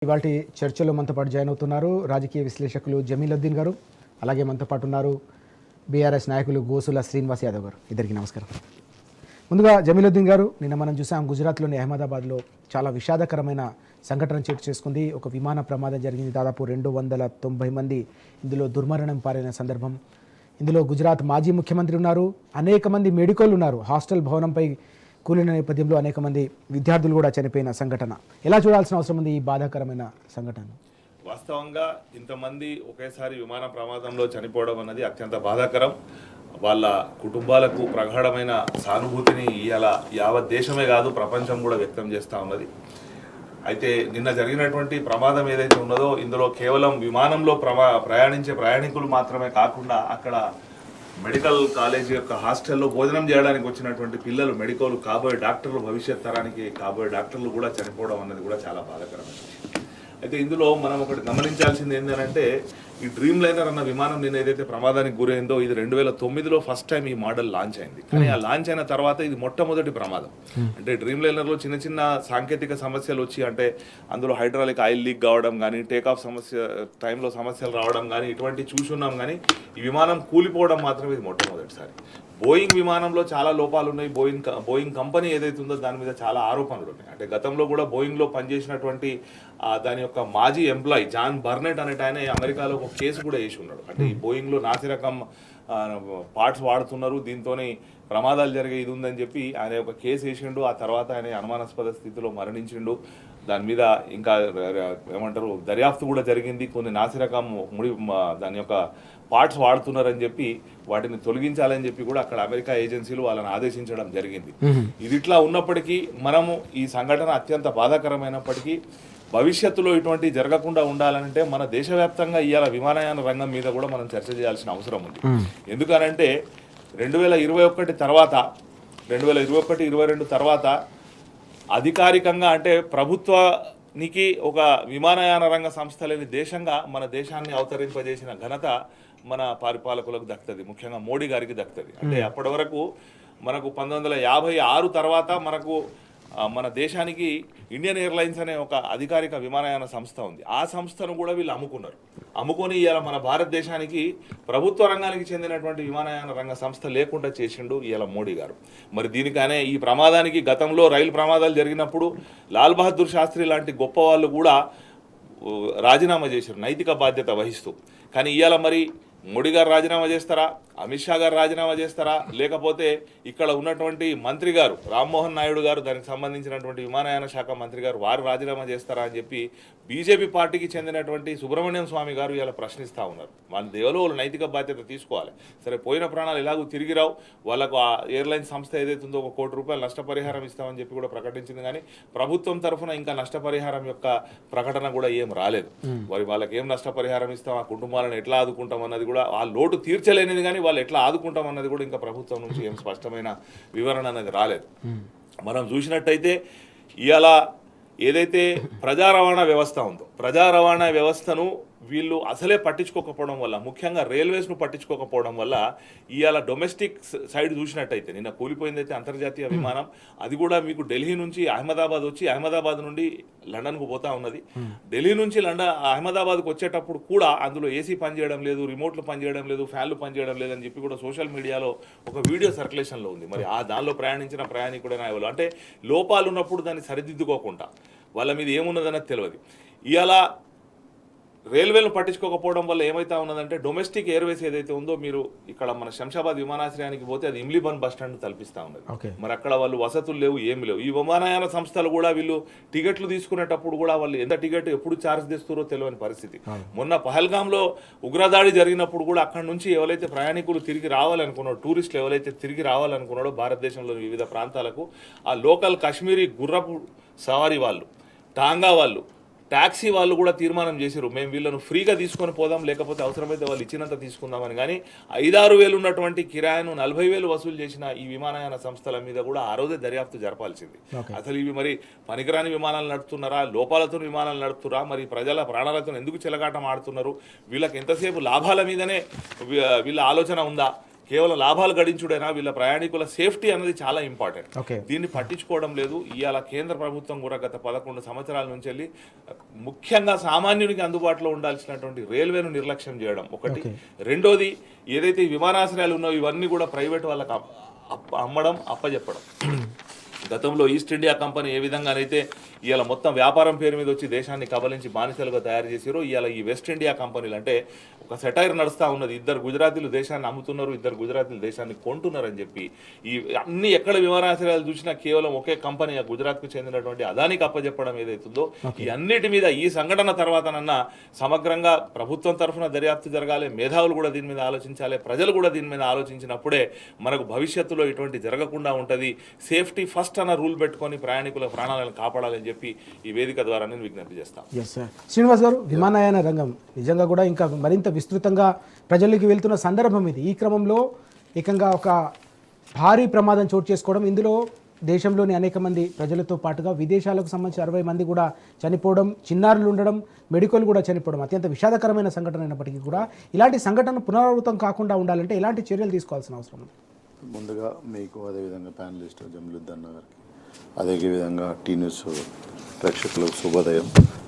ఇవాల్టి చర్చలో మనతో పాటు జాయిన్ అవుతున్నారు రాజకీయ విశ్లేషకులు జమీలుద్దీన్ గారు, అలాగే మనతో పాటు ఉన్నారు బీఆర్ఎస్ నాయకులు గోసుల శ్రీనివాస్ యాదవ్ గారు. ఇద్దరికి నమస్కారం. ముందుగా జమీలుద్దీన్ గారు, నిన్న మనం చూసాం గుజరాత్లోని అహ్మదాబాద్లో చాలా విషాదకరమైన సంఘటన చోటు చేసుకుంది. ఒక విమాన ప్రమాదం జరిగింది. దాదాపు 290 మంది ఇందులో దుర్మరణం పాలైన సందర్భం. ఇందులో గుజరాత్ మాజీ ముఖ్యమంత్రి ఉన్నారు, అనేక మంది మెడికల్ ఉన్నారు. హాస్టల్ భవనంపై కూలిన నేపథ్యంలో అనేక మంది విద్యార్థులు కూడా చనిపోయిన సంఘటన. ఎలా చూడాల్సిన అవసరం ఉంది ఈ బాధాకరమైన సంఘటన? వాస్తవంగా ఇంతమంది ఒకేసారి విమాన ప్రమాదంలో చనిపోవడం అన్నది అత్యంత బాధాకరం. వాళ్ళ కుటుంబాలకు ప్రగాఢమైన సానుభూతిని ఇవాళ యావత్ దేశమే కాదు ప్రపంచం కూడా వ్యక్తం చేస్తూ ఉన్నది. అయితే నిన్న జరిగినటువంటి ప్రమాదం ఏదైతే ఉన్నదో ఇందులో కేవలం విమానంలో ప్రయాణించే ప్రయాణికులు మాత్రమే కాకుండా అక్కడ మెడికల్ కాలేజ్ యొక్క హాస్టల్లో భోజనం చేయడానికి వచ్చినటువంటి పిల్లలు, మెడికల్ కాబోయే డాక్టర్లు, భవిష్యత్ తరానికి కాబోయే డాక్టర్లు కూడా చనిపోవడం అన్నది కూడా చాలా బాధాకరమైనది. అయితే ఇందులో మనం ఒకటి గమనించాల్సింది ఏంటంటే ఈ డ్రీమ్ లైనర్ అన్న విమానం నిన్న ఏదైతే ప్రమాదానికి గురైందో ఇది 2009లో ఫస్ట్ టైం ఈ మోడల్ లాంచ్ అయింది. కానీ ఆ లాంచ్ అయిన తర్వాత ఇది మొట్టమొదటి ప్రమాదం. అంటే డ్రీమ్ లైనర్లో చిన్న చిన్న సాంకేతిక సమస్యలు వచ్చి, అంటే అందులో హైడ్రాలిక్ ఆయిల్ లీక్ కావడం కానీ, టేకాఫ్ టైంలో సమస్యలు రావడం కానీ ఇటువంటి చూసున్నాం. కానీ ఈ విమానం కూలిపోవడం మాత్రం ఇది మొట్టమొదటిసారి. బోయింగ్ విమానంలో చాలా లోపాలు ఉన్నాయి. బోయింగ్ కంపెనీ ఏదైతే ఉందో దాని మీద చాలా ఆరోపణలు ఉన్నాయి. అంటే గతంలో కూడా బోయింగ్లో పనిచేసినటువంటి దాని యొక్క మాజీ ఎంప్లాయీ జాన్ బర్నెట్ అనేట ఆయన అమెరికాలో ఒక కేసు కూడా వేసి ఉన్నాడు. అంటే ఈ బోయింగ్లో నాసిరకం పార్ట్స్ వాడుతున్నారు, దీంతోనే ప్రమాదాలు జరిగే ఇది ఉందని చెప్పి ఆయన ఒక కేసు వేసిండు. ఆ తర్వాత ఆయన అనుమానాస్పద స్థితిలో మరణించిండు. దాని మీద ఇంకా ఏమంటారు దర్యాప్తు కూడా జరిగింది. కొన్ని నాసిరకం దాని యొక్క పార్ట్స్ వాడుతున్నారని చెప్పి వాటిని తొలగించాలని చెప్పి కూడా అక్కడ అమెరికా ఏజెన్సీలు వాళ్ళని ఆదేశించడం జరిగింది. ఇది ఇట్లా ఉన్నప్పటికీ మనము ఈ సంఘటన అత్యంత బాధాకరమైనప్పటికీ భవిష్యత్తులో ఇటువంటి జరగకుండా ఉండాలంటే మన దేశవ్యాప్తంగా ఇవాళ విమానయాన రంగం మీద కూడా మనం చర్చ చేయాల్సిన అవసరం ఉంది. ఎందుకనంటే 2021 తర్వాత 2021-22 తర్వాత అధికారికంగా అంటే ప్రభుత్వానికి ఒక విమానయాన రంగ సంస్థ లేని దేశంగా మన దేశాన్ని అవతరింపజేసిన ఘనత మన పరిపాలకులకు దక్కుతుంది, ముఖ్యంగా మోడీ గారికి దక్కుతుంది. అంటే అప్పటి వరకు మనకు 1956 తర్వాత మనకు మన దేశానికి ఇండియన్ ఎయిర్లైన్స్ అనే ఒక అధికారిక విమానయాన సంస్థ ఉంది. ఆ సంస్థను కూడా వీళ్ళు అమ్ముకొని ఇవాళ మన భారతదేశానికి ప్రభుత్వ రంగానికి చెందినటువంటి విమానయాన రంగ సంస్థ లేకుండా చేసిండు ఇవాళ మోడీ గారు. మరి దీనికనే ఈ ప్రమాదానికి గతంలో రైలు ప్రమాదాలు జరిగినప్పుడు లాల్ బహదూర్ శాస్త్రి లాంటి గొప్ప వాళ్ళు కూడా రాజీనామా చేశారు నైతిక బాధ్యత వహిస్తూ. కానీ ఇవాళ మరి మోడీ గారు రాజీనామా చేస్తారా, అమిత్ షా గారు రాజీనామా చేస్తారా, లేకపోతే ఇక్కడ ఉన్నటువంటి మంత్రి గారు రామ్మోహన్ నాయుడు గారు దానికి సంబంధించినటువంటి విమానయాన శాఖ మంత్రి గారు వారు రాజీనామా చేస్తారా అని చెప్పి బీజేపీ పార్టీకి చెందినటువంటి సుబ్రహ్మణ్యం స్వామి గారు ఇలా ప్రశ్నిస్తూ ఉన్నారు. వాళ్ళ దేవులో వాళ్ళు నైతిక బాధ్యత తీసుకోవాలి. సరే, పోయిన ప్రాణాలు ఎలాగూ తిరిగి రావు, వాళ్ళకు ఆ ఎయిర్లైన్ సంస్థ ఏదైతే ఉందో ₹1 కోటి నష్టపరిహారం ఇస్తామని చెప్పి కూడా ప్రకటించింది. కానీ ప్రభుత్వం తరఫున ఇంకా నష్టపరిహారం యొక్క ప్రకటన కూడా ఏం రాలేదు. మరి వాళ్ళకి ఏం నష్టపరిహారం ఇస్తాం, ఆ కుటుంబాలను ఎట్లా ఆదుకుంటాం అన్నది కూడా ఆ లోటు తీర్చలేనిది. కానీ వాళ్ళు ఎట్లా ఆదుకుంటాం అన్నది కూడా ఇంకా ప్రభుత్వం నుంచి ఏం స్పష్టమైన వివరణ అనేది రాలేదు. మనం చూసినట్టయితే ఇవాళ ఏదైతే ప్రజా రవాణా వ్యవస్థ ఉందో ప్రజా రవాణా వ్యవస్థను వీళ్ళు అసలే పట్టించుకోకపోవడం వల్ల, ముఖ్యంగా రైల్వేస్ను పట్టించుకోకపోవడం వల్ల ఇవాళ డొమెస్టిక్ సైడ్ చూసినట్టయితే నిన్న కూలిపోయిందైతే అంతర్జాతీయ విమానం, అది కూడా మీకు ఢిల్లీ నుంచి అహ్మదాబాద్ వచ్చి అహ్మదాబాద్ నుండి లండన్కు పోతా ఉన్నది. ఢిల్లీ నుంచి అహ్మదాబాద్కు వచ్చేటప్పుడు కూడా అందులో ఏసీ పనిచేయడం లేదు, రిమోట్లు పనిచేయడం లేదు, ఫ్యాన్లు పనిచేయడం లేదని చెప్పి కూడా సోషల్ మీడియాలో ఒక వీడియో సర్క్యులేషన్లో ఉంది. మరి దానిలో ప్రయాణించిన ప్రయాణికుడైన ఎవరు అంటే లోపాలు ఉన్నప్పుడు దాన్ని సరిదిద్దుకోకుండా వాళ్ళ మీద ఏమున్నదన్నది తెలియదు. ఇవాళ రైల్వేలను పట్టించుకోకపోవడం వల్ల ఏమైతా ఉన్నదంటే డొమెస్టిక్ ఎయిర్వేస్ ఏదైతే ఉందో, మీరు ఇక్కడ మన శంషాబాద్ విమానాశ్రయానికి పోతే అది ఇమ్లీబన్ బస్ స్టాండ్ తలపిస్తూ ఉన్నది. మరి అక్కడ వాళ్ళు వసతులు లేవు, ఏమి లేవు. ఈ విమానయాన సంస్థలు కూడా వీళ్ళు టికెట్లు తీసుకునేటప్పుడు కూడా వాళ్ళు ఎంత టికెట్ ఎప్పుడు ఛార్జ్ చేస్తారో తెలియని పరిస్థితి. మొన్న పహల్గాంలో ఉగ్రదాడి జరిగినప్పుడు కూడా అక్కడ నుంచి ఎవరైతే ప్రయాణికులు తిరిగి రావాలనుకున్నారో, టూరిస్టులు ఎవరైతే తిరిగి రావాలనుకున్నారో భారతదేశంలోని వివిధ ప్రాంతాలకు, ఆ లోకల్ కాశ్మీరీ గుర్రపు సవారీ వాళ్ళు, టాంగా వాళ్ళు, ట్యాక్సీ వాళ్ళు కూడా తీర్మానం చేశారు, మేము వీళ్ళను ఫ్రీగా తీసుకొని పోదాం, లేకపోతే అవసరమైతే వాళ్ళు ఇచ్చినంత తీసుకుందామని. కానీ 5-6 వేలు ఉన్నటువంటి కిరాయిను 40,000 వసూలు చేసిన ఈ విమానయాన సంస్థల మీద కూడా ఆ రోజే దర్యాప్తు జరపాల్సింది. అసలు ఇవి మరి పనికిరాని విమానాలు నడుపుతున్నారా, లోపాలతో విమానాలు నడుపుతున్నారా, మరి ప్రజల ప్రాణాలతో ఎందుకు చెలగాటం ఆడుతున్నారు, వీళ్ళకి ఎంతసేపు లాభాల మీదనే వీళ్ళ ఆలోచన ఉందా, కేవలం లాభాలు గడించుడైనా వీళ్ళ ప్రయాణికుల సేఫ్టీ అనేది చాలా ఇంపార్టెంట్. ఓకే. దీన్ని పట్టించుకోవడం లేదు. ఇవాళ కేంద్ర ప్రభుత్వం కూడా గత 11 సంవత్సరాల నుంచి వెళ్ళి ముఖ్యంగా సామాన్యునికి అందుబాటులో ఉండాల్సినటువంటి రైల్వేను నిర్లక్ష్యం చేయడం ఒకటి. రెండోది ఏదైతే ఈ విమానాశ్రయాలు ఉన్నాయో ఇవన్నీ కూడా ప్రైవేట్ వాళ్ళకి అమ్మడం, అప్పచెప్పడం. గతంలో ఈస్ట్ ఇండియా కంపెనీ ఏ విధంగానైతే ఇవాళ మొత్తం వ్యాపారం పేరు మీద వచ్చి దేశాన్ని కబలించి బానిసలుగా తయారు చేసారో, ఇవాళ ఈ వెస్ట్ ఇండియా కంపెనీలు అంటే ఒక సెటైర్ నడుస్తూ ఉన్నది. 2 గుజరాతీలు దేశాన్ని అమ్ముతున్నారు, 2 గుజరాతీలు దేశాన్ని కొంటున్నారు అని చెప్పి ఈ అన్ని ఎక్కడ విమానాశ్రయాలు చూసినా కేవలం ఒకే కంపెనీ గుజరాత్కు చెందినటువంటి అదానికి అప్పచెప్పడం ఏదైతుందో, ఈ అన్నిటి మీద ఈ సంఘటన తర్వాతనన్నా సమగ్రంగా ప్రభుత్వం తరఫున దర్యాప్తు జరగాలి, మేధావులు కూడా దీని మీద ఆలోచించాలి, ప్రజలు కూడా దీని మీద ఆలోచించినప్పుడే మనకు భవిష్యత్తులో ఇటువంటి జరగకుండా ఉంటుంది. సేఫ్టీ ఫస్ట్ అన్న రూల్ పెట్టుకొని ప్రయాణికుల ప్రాణాలను కాపాడాలని చెప్పి ఈ వేదిక ద్వారా నేను విజ్ఞప్తి చేస్తాను. Yes sir. శ్రీనివాస్ గారు, విమానయాన రంగం నిజంగా కూడా ఇంకా మరింత విస్తృతంగా ప్రజల్లోకి వెళ్తున్న సందర్భం ఇది. ఈ క్రమంలో ఏకంగా ఒక భారీ ప్రమాదం చోటు చేసుకోవడం, ఇందులో దేశంలోని అనేక మంది ప్రజలతో పాటుగా విదేశాలకు సంబంధించి 60 మంది కూడా చనిపోవడం, చిన్నారులు ఉండడం, మెడికల్ కూడా చనిపోవడం అత్యంత విషాదకరమైన సంఘటన అయినప్పటికీ కూడా ఇలాంటి సంఘటన పునరావృతం కాకుండా ఉండాలంటే ఎలాంటి చర్యలు తీసుకోవాల్సిన అవసరం ఉంది? ముందుగా మీకు, అదేవిధంగా ప్యానలిస్ట్ జమీలుద్దీన్ గారికి, అదేవిధంగా టీ న్యూస్ ప్రేక్షకులకు శుభోదయం.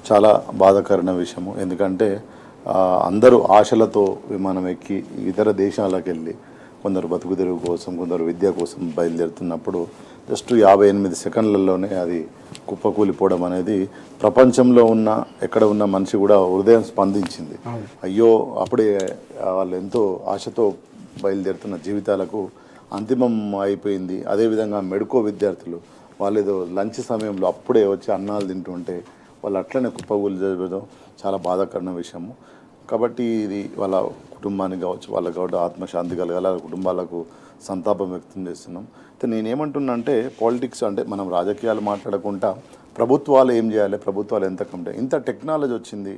చాలా బాధాకరమైన విషయము. ఎందుకంటే అందరూ ఆశలతో విమానం ఎక్కి ఇతర దేశాలకు వెళ్ళి కొందరు బతుకు తెరువు కోసం, కొందరు విద్య కోసం బయలుదేరుతున్నప్పుడు జస్ట్ 58 సెకండ్లలోనే అది కుప్పకూలిపోవడం అనేది ప్రపంచంలో ఉన్న ఎక్కడ ఉన్న మనిషి కూడా హృదయం స్పందించింది. అయ్యో, అప్పుడే వాళ్ళు ఎంతో ఆశతో బయలుదేరుతున్న జీవితాలకు అంతిమం అయిపోయింది. అదేవిధంగా మెడికో విద్యార్థులు వాళ్ళు ఏదో లంచ్ సమయంలో అప్పుడే వచ్చి అన్నాలు తింటుంటే వాళ్ళు అట్లనే కుప్పకూలి జరగడం చాలా బాధాకరమైన విషయము. కాబట్టి ఇది వాళ్ళ కుటుంబానికి కావచ్చు, వాళ్ళకి కావచ్చు ఆత్మశాంతి కలగాలి, వాళ్ళ కుటుంబాలకు సంతాపం వ్యక్తం చేస్తున్నాం. అయితే నేనేమంటున్నా అంటే పాలిటిక్స్ అంటే మనం రాజకీయాలు మాట్లాడకుండా ప్రభుత్వాలు ఏం చేయాలి, ప్రభుత్వాలు ఎంత కంటే ఇంత టెక్నాలజీ వచ్చింది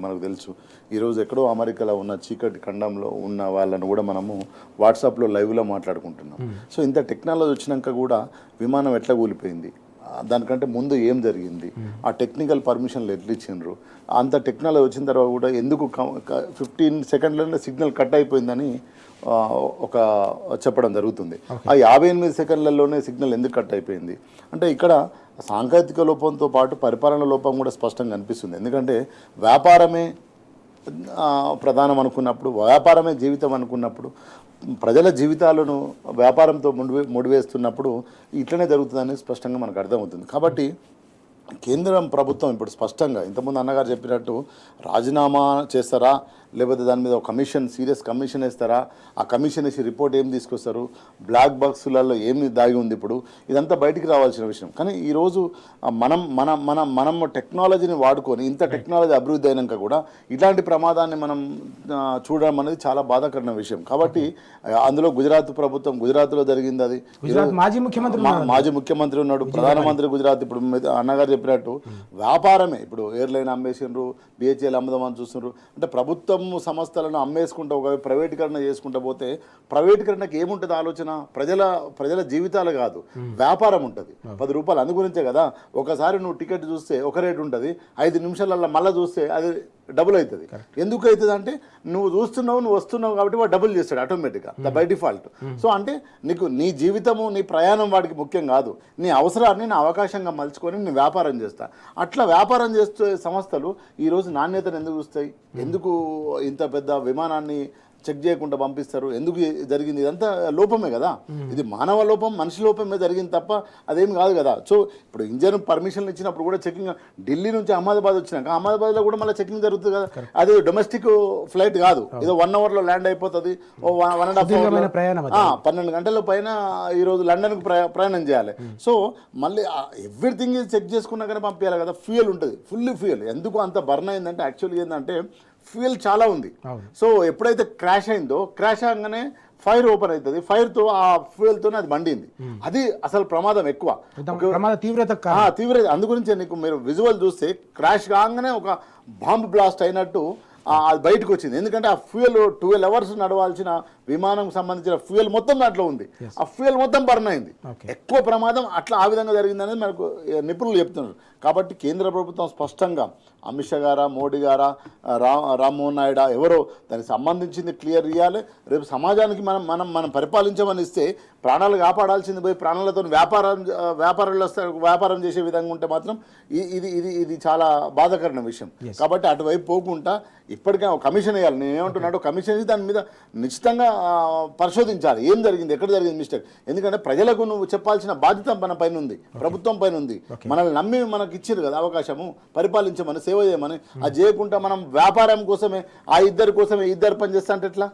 మనకు తెలుసు. ఈరోజు ఎక్కడో అమెరికాలో ఉన్న చీకటి ఖండంలో ఉన్న వాళ్ళని కూడా మనము వాట్సాప్లో లైవ్లో మాట్లాడుకుంటున్నాం. సో ఇంత టెక్నాలజీ వచ్చినాక కూడా విమానం ఎట్లా కూలిపోయింది, దానికంటే ముందు ఏం జరిగింది, ఆ టెక్నికల్ పర్మిషన్లు ఎట్లా ఇచ్చిండ్రు, అంత టెక్నాలజీ వచ్చిన తర్వాత కూడా ఎందుకు 15 సెకండ్లనే సిగ్నల్ కట్ అయిపోయిందని ఒక చెప్పడం జరుగుతుంది. ఆ 58 సెకండ్లలోనే సిగ్నల్ ఎందుకు కట్ అయిపోయింది అంటే ఇక్కడ సాంకేతిక లోపంతో పాటు పరిపాలన లోపం కూడా స్పష్టంగా కనిపిస్తుంది. ఎందుకంటే వ్యాపారమే ప్రధానం అనుకున్నప్పుడు, వ్యాపారమే జీవితం అనుకున్నప్పుడు, ప్రజల జీవితాలను వ్యాపారంతో ముడివేస్తున్నప్పుడు ఇట్లనే జరుగుతుందని స్పష్టంగా మనకు అర్థమవుతుంది. కాబట్టి కేంద్రం ప్రభుత్వం ఇప్పుడు స్పష్టంగా ఇంతకుముందు అన్నగారు చెప్పినట్టు రాజీనామా చేస్తారా, లేకపోతే దాని మీద ఒక కమిషన్, సీరియస్ కమిషన్ వేస్తారా, ఆ కమిషన్ వేసి రిపోర్ట్ ఏం తీసుకొస్తారు, బ్లాక్ బాక్సులలో ఏమి దాగి ఉంది, ఇప్పుడు ఇదంతా బయటికి రావాల్సిన విషయం. కానీ ఈరోజు మనం టెక్నాలజీని వాడుకొని ఇంత టెక్నాలజీ అభివృద్ధి అయినాక కూడా ఇలాంటి ప్రమాదాన్ని మనం చూడడం అనేది చాలా బాధాకరమైన విషయం. కాబట్టి అందులో గుజరాత్ ప్రభుత్వం, గుజరాత్లో జరిగింది అది. మాజీ ముఖ్యమంత్రి ఉన్నాడు, ప్రధానమంత్రి గుజరాత్. ఇప్పుడు అన్నగారు చెప్పినట్టు వ్యాపారమే, ఇప్పుడు ఎయిర్లైన్ అమ్మేసిండ్రు, బిహెచ్ఎల్ అమ్ముదామని చూస్తున్నారు. అంటే ప్రభుత్వం సంస్థలను అమ్మేసుకుంటూ ఒక ప్రైవేటీకరణ చేసుకుంటూ పోతే ప్రైవేటీకరణకి ఏముంటుంది ఆలోచన, ప్రజల జీవితాలు కాదు, వ్యాపారం ఉంటుంది. 10 రూపాయలు అందు గురించే కదా. ఒకసారి నువ్వు టికెట్ చూస్తే ఒక రేటు ఉంటుంది, 5 నిమిషాలలో మళ్ళీ చూస్తే అది డబుల్ అవుతుంది. ఎందుకు అవుతుంది అంటే నువ్వు నువ్వు వస్తున్నావు కాబట్టి వాడు డబుల్ చేస్తాడు ఆటోమేటిక్గా, బై డిఫాల్ట్. సో అంటే నీకు నీ జీవితము, నీ ప్రయాణం వాడికి ముఖ్యం కాదు, నీ అవసరాన్ని నా అవకాశంగా మలుచుకొని నేను వ్యాపారం చేస్తా. అట్లా వ్యాపారం చేసే సంస్థలు ఈరోజు నాణ్యతను ఎందుకు చూస్తాయి, ఎందుకు ఇంత పెద్ద విమానాన్ని చెక్ చేయకుండా పంపిస్తారు, ఎందుకు జరిగింది? ఇదంతా లోపమే కదా, ఇది మానవ లోపం, మనిషి లోపమే జరిగింది తప్ప అదేమి కాదు కదా. సో ఇప్పుడు ఇంజన్ పర్మిషన్లు ఇచ్చినప్పుడు కూడా చెకింగ్, ఢిల్లీ నుంచి అహ్మదాబాద్ వచ్చినాక అహ్మదాబాద్లో కూడా మళ్ళీ చెకింగ్ జరుగుతుంది కదా. అది డొమెస్టిక్ ఫ్లైట్ కాదు, ఏదో 1 అవర్లో ల్యాండ్ అయిపోతుంది, 1.5 అవర్లో 12 గంటల పైన ఈరోజు లండన్కు ప్రయాణం చేయాలి. సో మళ్ళీ ఎవ్రీథింగ్ చెక్ చేసుకున్నాకనే పంపించాలి కదా. ఫ్యూయల్ ఉంటుంది, ఫుల్ ఫ్యూయల్. ఎందుకు అంత బర్న్ అయిందంటే యాక్చువల్గా ఏంటంటే ఫ్యూయల్ చాలా ఉంది. సో ఎప్పుడైతే క్రాష్ అయిందో, క్రాష్ అవగానే ఫైర్ ఓపెన్ అవుతుంది, ఫైర్తో ఆ ఫ్యూయల్తోనే అది మండింది. అది అసలు ప్రమాదం ఎక్కువ, తీవ్రత. అందుగురించే నీకు మీరు విజువల్ చూస్తే క్రాష్ కాగానే ఒక బాంబ్ బ్లాస్ట్ అయినట్టు అది బయటకు వచ్చింది. ఎందుకంటే ఆ ఫ్యూయల్ 12 అవర్స్ నడవాల్సిన విమానం సంబంధించిన ఫ్యూయల్ మొత్తం దాంట్లో ఉంది. ఆ ఫ్యూయల్ మొత్తం బర్న్ అయింది. ఎక్కువ ప్రమాదం అట్లా ఆ విధంగా జరిగిందనేది మనకు నిపుణులు చెప్తున్నారు. కాబట్టి కేంద్ర ప్రభుత్వం స్పష్టంగా అమిత్ షా గారా, మోడీ గారా, రామ్మోహన్ నాయుడు ఎవరో దానికి సంబంధించింది క్లియర్ ఇవ్వాలి. రేపు సమాజానికి మనం పరిపాలించమని ఇస్తే ప్రాణాలు కాపాడాల్సింది పోయి ప్రాణాలతో వ్యాపారం చేసే విధంగా ఉంటే మాత్రం ఇది చాలా బాధాకరమైన విషయం. కాబట్టి అటువైపు పోకుండా ఇప్పటికే కమిషన్ వేయాలి. నేను ఏమంటున్నాడు, కమిషన్ వేసి దాని మీద నిశ్చితంగా పరిశోధించాలి ఏం జరిగింది, ఎక్కడ జరిగింది మిస్టేక్. ఎందుకంటే ప్రజలకు నువ్వు చెప్పాల్సిన బాధ్యత మన పైన ఉంది, ప్రభుత్వం పైన ఉంది. మనల్ని నమ్మి మనకి ఇచ్చారు కదా అవకాశము పరిపాలించమని, సేవ చేయమని. అది చేయకుండా మనం వ్యాపారం కోసమే ఇద్దరు పని చేస్తా అంటే ఎట్లా?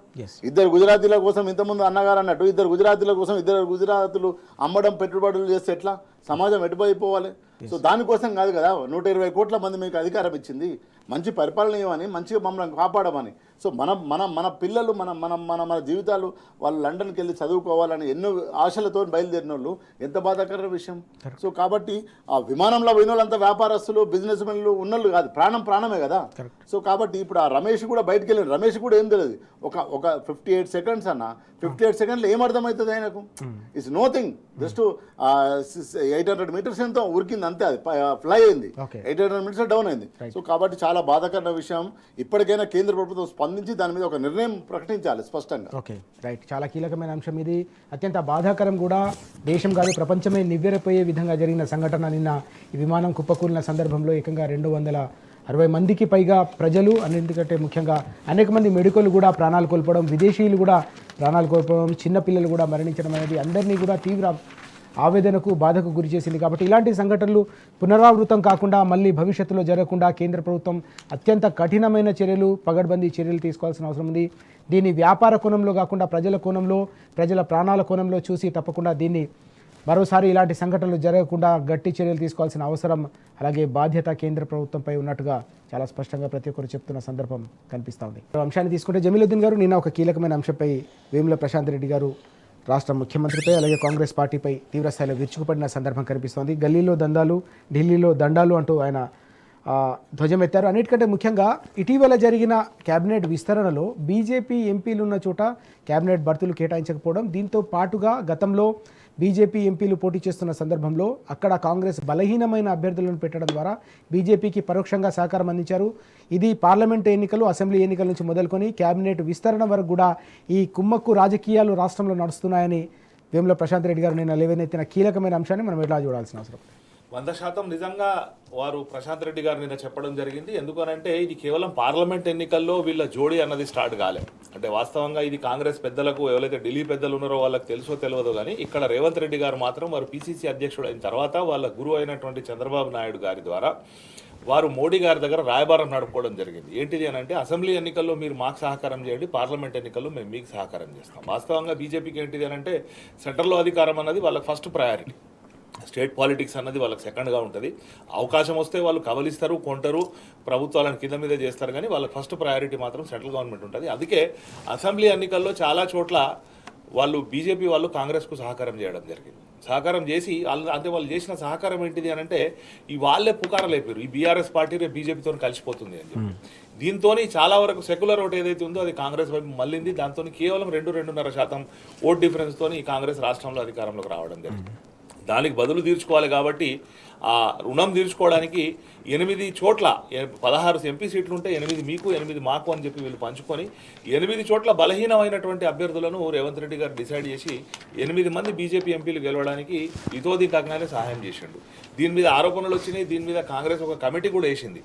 ఇద్దరు గుజరాతీల కోసం ఇంతకుముందు అన్నగారు అన్నట్టు ఇద్దరు గుజరాతీల కోసం ఇద్దరు గుజరాతీలు అమ్మడం పెట్టుబడులు చేస్తే ఎట్లా? సమాజం ఎటుపోయిపోవాలి. సో దానికోసం కాదు కదా 120 కోట్ల మంది మీకు అధికారం ఇచ్చింది. మంచి పరిపాలన ఇవ్వమని, మంచిగా మమ్మల్ని కాపాడమని. సో మన పిల్లలు మన జీవితాలు వాళ్ళు లండన్కి వెళ్ళి చదువుకోవాలని ఎన్నో ఆశలతో బయలుదేరిన వాళ్ళు ఎంత బాధాకర విషయం. సో కాబట్టి ఆ విమానంలో పోయిన వాళ్ళంతా వ్యాపారస్తులు, బిజినెస్ మెన్లు ఉన్నోళ్ళు కాదు, ప్రాణమే కదా. సో కాబట్టి ఇప్పుడు ఆ రమేష్ కూడా బయటకు వెళ్ళాడు. రమేష్ కూడా ఏం తెలియదు. ఒక 58 సెకండ్స్ అన్న, 58 సెకండ్లు ఏమర్థమవుతుంది ఆయనకు? ఇట్స్ నోథింగ్. జస్ట్ 800 మీటర్స్ ఎంతో ఉరికింది అంతే, అది ఫ్లై అయింది. 800 మీటర్స్ డౌన్ అయింది. సో కాబట్టి చాలా బాధాకరమైన విషయం. ఇప్పటికైనా కేంద్ర ప్రభుత్వం స్పందించి దాని మీద ఒక నిర్ణయం ప్రకటించాలి స్పష్టంగా. Okay, right. చాలా కీలకమైన అంశం ఇది. అత్యంత బాధాకరం కూడా. దేశం కాదు ప్రపంచమే నివ్వెరపోయే విధంగా జరిగిన సంఘటన నిన్న ఈ విమానం కుప్పకూలిన సందర్భంలో ఏకంగా 260 మందికి పైగా ప్రజలు, అన్నింటికంటే ముఖ్యంగా అనేక మంది మెడికల్ కూడా ప్రాణాలు కోల్పోవడం, విదేశీయులు కూడా ప్రాణాలు కోల్పోవడం, చిన్నపిల్లలు కూడా మరణించడం అనేది అందరినీ కూడా తీవ్ర ఆవేదనకు, బాధకు గురి చేసింది. కాబట్టి ఇలాంటి సంఘటనలు పునరావృతం కాకుండా మళ్ళీ భవిష్యత్తులో జరగకుండా కేంద్ర ప్రభుత్వం అత్యంత కఠినమైన చర్యలు, పగడ్బందీ చర్యలు తీసుకోవాల్సిన అవసరం ఉంది. దీన్ని వ్యాపార కోణంలో కాకుండా ప్రజల కోణంలో, ప్రజల ప్రాణాల కోణంలో చూసి తప్పకుండా దీన్ని మరోసారి ఇలాంటి సంఘటనలు జరగకుండా గట్టి చర్యలు తీసుకోవాల్సిన అవసరం, అలాగే బాధ్యత కేంద్ర ప్రభుత్వంపై ఉన్నట్టుగా చాలా స్పష్టంగా ప్రతి ఒక్కరు చెప్తున్న సందర్భం కనిపిస్తూ ఉంది. అంశాన్ని తీసుకుంటే జమీలుద్దీన్ గారు, నిన్న ఒక కీలకమైన అంశంపై వేముల ప్రశాంత్ రెడ్డి గారు రాష్ట్ర ముఖ్యమంత్రిపై అలాగే కాంగ్రెస్ పార్టీపై తీవ్రస్థాయిలో విరుచుకుపడిన సందర్భం కనిపిస్తోంది. గల్లీలో దందాలు, ఢిల్లీలో దండాలు అంటూ ఆయన ధ్వజమెత్తారు. అన్నిటికంటే ముఖ్యంగా ఇటీవల జరిగిన కేబినెట్ విస్తరణలో బీజేపీ ఎంపీలు ఉన్న చోట కేబినెట్ బర్తులు కేటాయించకపోవడం, దీంతో పాటుగా గతంలో బీజేపీ ఎంపీలు పోటీ చేస్తున్న సందర్భంలో అక్కడ కాంగ్రెస్ బలహీనమైన అభ్యర్థులను పెట్టడం ద్వారా బీజేపీకి పరోక్షంగా సహకారం అందించారు. ఇది పార్లమెంటు ఎన్నికలు, అసెంబ్లీ ఎన్నికల నుంచి మొదలుకొని కేబినెట్ విస్తరణ వరకు కూడా ఈ కుమ్మక్కు రాజకీయాలు రాష్ట్రంలో నడుస్తున్నాయని వేముల ప్రశాంత్ రెడ్డి గారు నిన్న లేవనెత్తిన కీలకమైన అంశాన్ని మనం ఎట్లా చూడాల్సిన అవసరం? 100% నిజంగా వారు ప్రశాంత్ రెడ్డి గారు నిన్న చెప్పడం జరిగింది. ఎందుకనంటే ఇది కేవలం పార్లమెంట్ ఎన్నికల్లో వీళ్ళ జోడీ అన్నది స్టార్ట్ కాలే. అంటే వాస్తవంగా ఇది కాంగ్రెస్ పెద్దలకు, ఎవరైతే ఢిల్లీ పెద్దలు ఉన్నారో వాళ్ళకి తెలుసో తెలియదో కానీ ఇక్కడ రేవంత్ రెడ్డి గారు మాత్రం వారు పీసీసీ అధ్యక్షుడు అయిన తర్వాత వాళ్ళ గురువు అయినటువంటి చంద్రబాబు నాయుడు గారి ద్వారా వారు మోడీ గారి దగ్గర రాయబారం నడుపుకోవడం జరిగింది. ఏంటిది అని అంటే అసెంబ్లీ ఎన్నికల్లో మీరు మాకు సహకారం చేయండి, పార్లమెంట్ ఎన్నికల్లో మేము మీకు సహకారం చేస్తాం. వాస్తవంగా బీజేపీకి ఏంటిది అని అంటే సెంట్రల్లో అధికారం అన్నది వాళ్ళకి ఫస్ట్ ప్రయారిటీ, స్టేట్ పాలిటిక్స్ అన్నది వాళ్ళకి సెకండ్గా ఉంటుంది. అవకాశం వస్తే వాళ్ళు కబలిస్తారు, కొంటారు, ప్రభుత్వాలను కింద మీద చేస్తారు, కానీ వాళ్ళకి ఫస్ట్ ప్రయారిటీ మాత్రం సెంట్రల్ గవర్నమెంట్ ఉంటుంది. అందుకే అసెంబ్లీ ఎన్నికల్లో చాలా చోట్ల వాళ్ళు బీజేపీ వాళ్ళు కాంగ్రెస్కు సహకారం చేయడం జరిగింది. సహకారం చేసి వాళ్ళు చేసిన సహకారం ఏంటిది అని అంటే ఈ వాళ్ళే పుకార లేపారు, ఈ బీఆర్ఎస్ పార్టీ రేపు బీజేపీతో కలిసిపోతుంది అని చెప్పి. దీంతో చాలా వరకు సెక్యులర్ ఓట్ ఏదైతే ఉందో అది కాంగ్రెస్ వైపు మళ్ళింది. దాంతో కేవలం 2-2.5% ఓట్ డిఫరెన్స్తో ఈ కాంగ్రెస్ రాష్ట్రంలో అధికారంలోకి రావడం జరిగింది. దానికి బదులు తీర్చుకోవాలి కాబట్టి ఆ రుణం తీర్చుకోవడానికి 8 చోట్ల 16 ఎంపీ సీట్లు ఉంటే 8 మీకు 8 మాకు అని చెప్పి వీళ్ళు పంచుకొని 8 చోట్ల బలహీనమైనటువంటి అభ్యర్థులను రేవంత్ రెడ్డి గారు డిసైడ్ చేసి 8 మంది బీజేపీ ఎంపీలు గెలవడానికి ఇతోధికంగానే సహాయం చేసిండు. దీని మీద ఆరోపణలు వచ్చినాయి. దీని మీద కాంగ్రెస్ ఒక కమిటీ కూడా వేసింది.